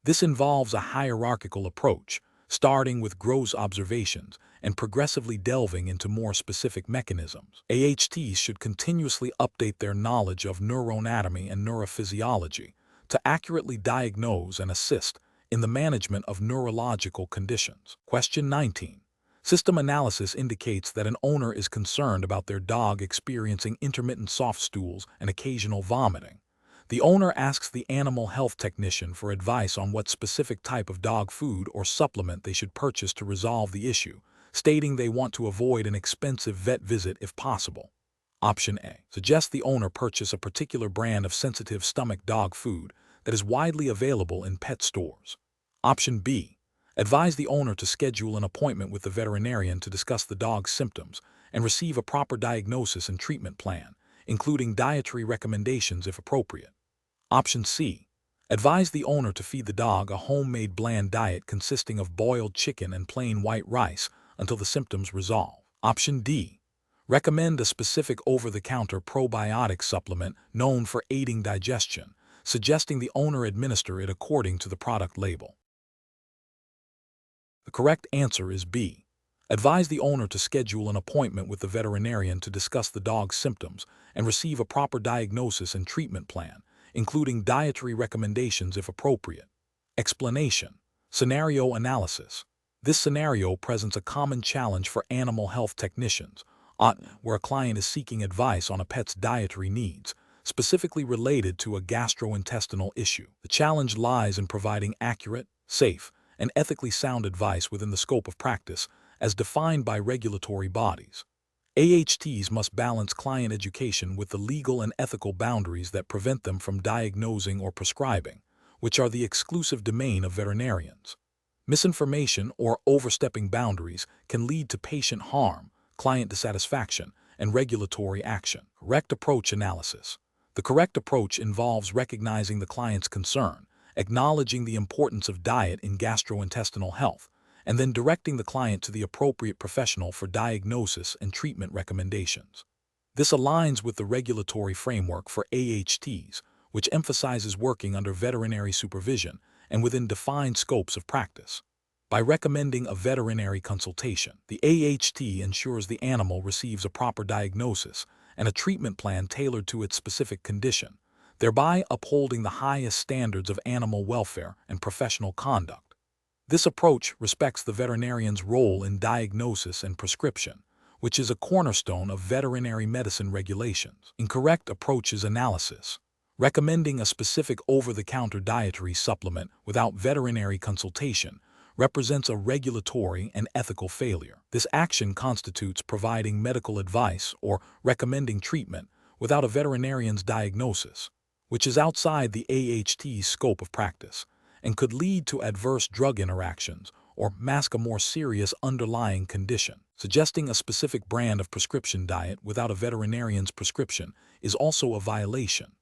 This involves a hierarchical approach, starting with gross observations and progressively delving into more specific mechanisms. AHTs should continuously update their knowledge of neuroanatomy and neurophysiology to accurately diagnose and assist in the management of neurological conditions. Question 19. System analysis indicates that an owner is concerned about their dog experiencing intermittent soft stools and occasional vomiting. The owner asks the animal health technician for advice on what specific type of dog food or supplement they should purchase to resolve the issue, stating they want to avoid an expensive vet visit if possible. Option A. Suggest the owner purchase a particular brand of sensitive stomach dog food that is widely available in pet stores. Option B. Advise the owner to schedule an appointment with the veterinarian to discuss the dog's symptoms and receive a proper diagnosis and treatment plan, including dietary recommendations if appropriate. Option C. Advise the owner to feed the dog a homemade bland diet consisting of boiled chicken and plain white rice until the symptoms resolve. Option D. Recommend a specific over-the-counter probiotic supplement known for aiding digestion, suggesting the owner administer it according to the product label. The correct answer is B. Advise the owner to schedule an appointment with the veterinarian to discuss the dog's symptoms and receive a proper diagnosis and treatment plan, including dietary recommendations if appropriate. Explanation. Scenario analysis. This scenario presents a common challenge for animal health technicians, where a client is seeking advice on a pet's dietary needs, specifically related to a gastrointestinal issue. The challenge lies in providing accurate, safe, and ethically sound advice within the scope of practice, as defined by regulatory bodies. AHTs must balance client education with the legal and ethical boundaries that prevent them from diagnosing or prescribing, which are the exclusive domain of veterinarians. Misinformation or overstepping boundaries can lead to patient harm, client dissatisfaction, and regulatory action. Correct approach analysis. The correct approach involves recognizing the client's concern, acknowledging the importance of diet in gastrointestinal health, and then directing the client to the appropriate professional for diagnosis and treatment recommendations. This aligns with the regulatory framework for AHTs, which emphasizes working under veterinary supervision and within defined scopes of practice. By recommending a veterinary consultation, the AHT ensures the animal receives a proper diagnosis and a treatment plan tailored to its specific condition, thereby upholding the highest standards of animal welfare and professional conduct. This approach respects the veterinarian's role in diagnosis and prescription, which is a cornerstone of veterinary medicine regulations. Incorrect approaches analysis. Recommending a specific over-the-counter dietary supplement without veterinary consultation represents a regulatory and ethical failure. This action constitutes providing medical advice or recommending treatment without a veterinarian's diagnosis, which is outside the AHT's scope of practice and could lead to adverse drug interactions or mask a more serious underlying condition. Suggesting a specific brand of prescription diet without a veterinarian's prescription is also a violation.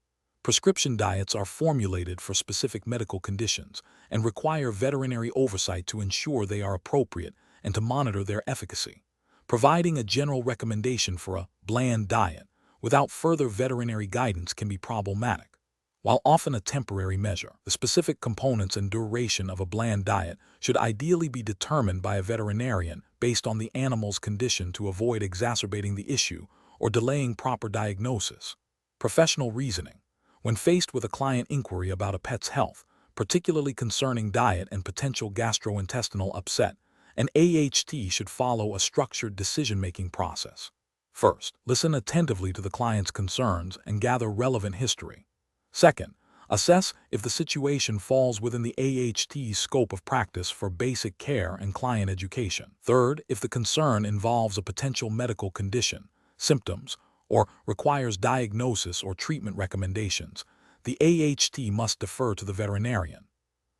Prescription diets are formulated for specific medical conditions and require veterinary oversight to ensure they are appropriate and to monitor their efficacy. Providing a general recommendation for a bland diet without further veterinary guidance can be problematic. While often a temporary measure, the specific components and duration of a bland diet should ideally be determined by a veterinarian based on the animal's condition to avoid exacerbating the issue or delaying proper diagnosis. Professional reasoning. When faced with a client inquiry about a pet's health, particularly concerning diet and potential gastrointestinal upset, an AHT should follow a structured decision-making process. First, listen attentively to the client's concerns and gather relevant history. Second, assess if the situation falls within the AHT's scope of practice for basic care and client education. Third, if the concern involves a potential medical condition, symptoms, or requires diagnosis or treatment recommendations, the AHT must defer to the veterinarian.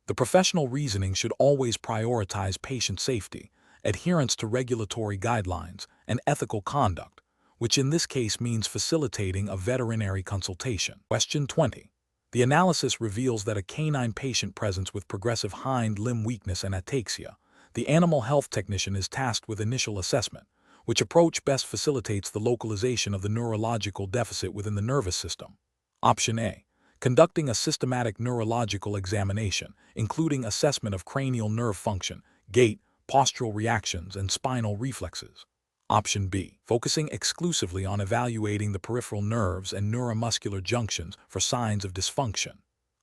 The professional reasoning should always prioritize patient safety, adherence to regulatory guidelines, and ethical conduct, which in this case means facilitating a veterinary consultation. Question 20. The analysis reveals that a canine patient presents with progressive hind limb weakness and ataxia. The animal health technician is tasked with initial assessment. Which approach best facilitates the localization of the neurological deficit within the nervous system? Option A. Conducting a systematic neurological examination, including assessment of cranial nerve function, gait, postural reactions, and spinal reflexes. Option B. Focusing exclusively on evaluating the peripheral nerves and neuromuscular junctions for signs of dysfunction.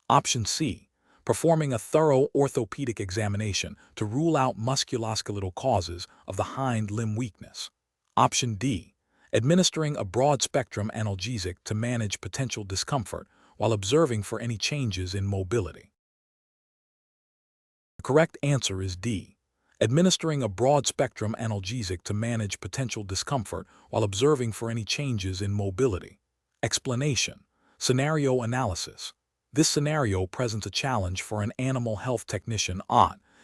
Option C. Performing a thorough orthopedic examination to rule out musculoskeletal causes of the hind limb weakness. Option D. Administering a broad-spectrum analgesic to manage potential discomfort while observing for any changes in mobility. The correct answer is D. Administering a broad-spectrum analgesic to manage potential discomfort while observing for any changes in mobility. Explanation. Scenario analysis. This scenario presents a challenge for an animal health technician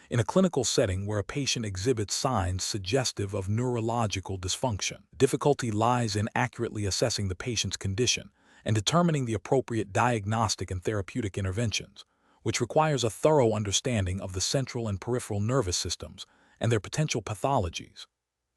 in a clinical setting where a patient exhibits signs suggestive of neurological dysfunction. Difficulty lies in accurately assessing the patient's condition and determining the appropriate diagnostic and therapeutic interventions, which requires a thorough understanding of the central and peripheral nervous systems and their potential pathologies.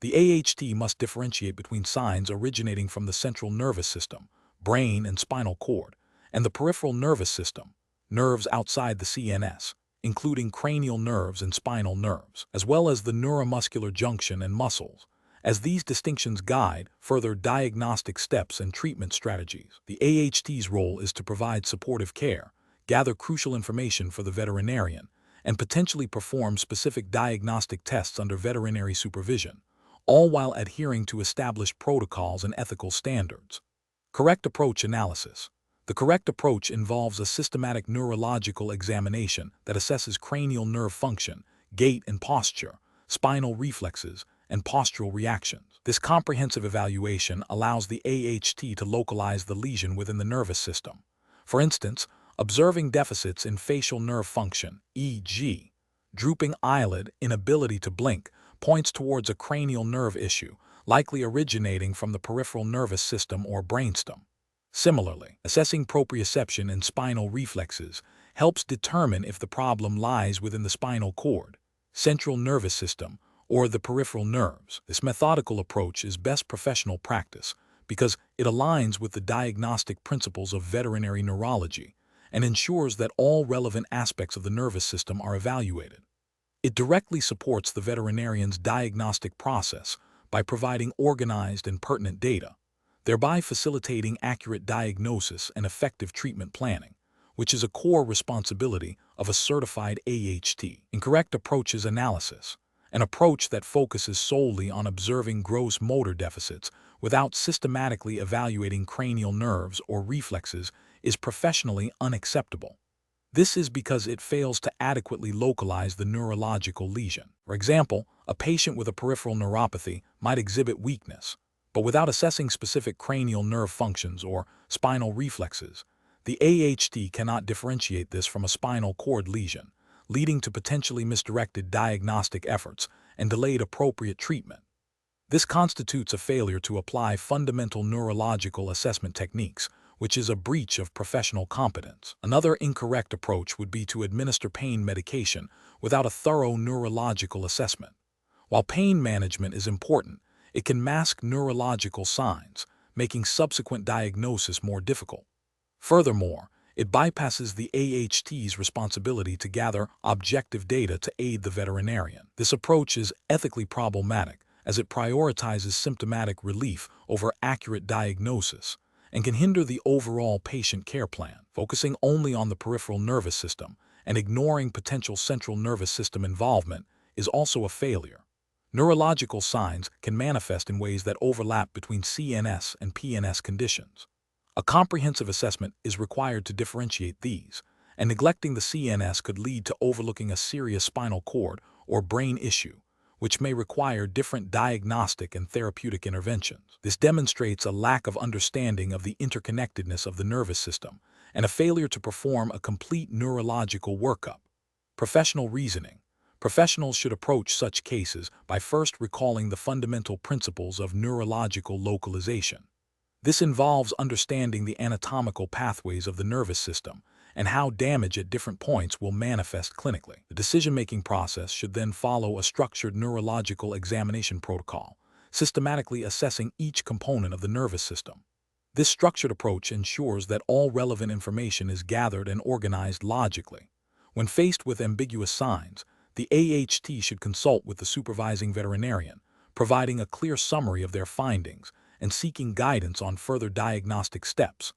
The AHT must differentiate between signs originating from the central nervous system, brain and spinal cord, and the peripheral nervous system, nerves outside the CNS, including cranial nerves and spinal nerves, as well as the neuromuscular junction and muscles, as these distinctions guide further diagnostic steps and treatment strategies. The AHT's role is to provide supportive care, gather crucial information for the veterinarian, and potentially perform specific diagnostic tests under veterinary supervision, all while adhering to established protocols and ethical standards. Correct approach analysis. The correct approach involves a systematic neurological examination that assesses cranial nerve function, gait and posture, spinal reflexes, and postural reactions. This comprehensive evaluation allows the AHT to localize the lesion within the nervous system. For instance, observing deficits in facial nerve function, e.g., drooping eyelid, inability to blink, points towards a cranial nerve issue, likely originating from the peripheral nervous system or brainstem. Similarly, assessing proprioception and spinal reflexes helps determine if the problem lies within the spinal cord, central nervous system, or the peripheral nerves. This methodical approach is best professional practice because it aligns with the diagnostic principles of veterinary neurology and ensures that all relevant aspects of the nervous system are evaluated. It directly supports the veterinarian's diagnostic process by providing organized and pertinent data, thereby facilitating accurate diagnosis and effective treatment planning, which is a core responsibility of a certified AHT. Incorrect approaches analysis. An approach that focuses solely on observing gross motor deficits without systematically evaluating cranial nerves or reflexes is professionally unacceptable. This is because it fails to adequately localize the neurological lesion. For example, a patient with a peripheral neuropathy might exhibit weakness, but without assessing specific cranial nerve functions or spinal reflexes, the AHT cannot differentiate this from a spinal cord lesion, leading to potentially misdirected diagnostic efforts and delayed appropriate treatment. This constitutes a failure to apply fundamental neurological assessment techniques, which is a breach of professional competence. Another incorrect approach would be to administer pain medication without a thorough neurological assessment. While pain management is important, it can mask neurological signs, making subsequent diagnosis more difficult. Furthermore, it bypasses the AHT's responsibility to gather objective data to aid the veterinarian. This approach is ethically problematic as it prioritizes symptomatic relief over accurate diagnosis and can hinder the overall patient care plan. Focusing only on the peripheral nervous system and ignoring potential central nervous system involvement is also a failure. Neurological signs can manifest in ways that overlap between CNS and PNS conditions. A comprehensive assessment is required to differentiate these, and neglecting the CNS could lead to overlooking a serious spinal cord or brain issue, which may require different diagnostic and therapeutic interventions. This demonstrates a lack of understanding of the interconnectedness of the nervous system and a failure to perform a complete neurological workup. Professional reasoning. Professionals should approach such cases by first recalling the fundamental principles of neurological localization. This involves understanding the anatomical pathways of the nervous system and how damage at different points will manifest clinically. The decision-making process should then follow a structured neurological examination protocol, systematically assessing each component of the nervous system. This structured approach ensures that all relevant information is gathered and organized logically. When faced with ambiguous signs, the AHT should consult with the supervising veterinarian, providing a clear summary of their findings and seeking guidance on further diagnostic steps.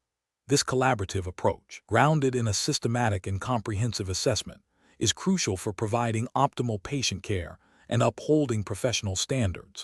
This collaborative approach, grounded in a systematic and comprehensive assessment, is crucial for providing optimal patient care and upholding professional standards.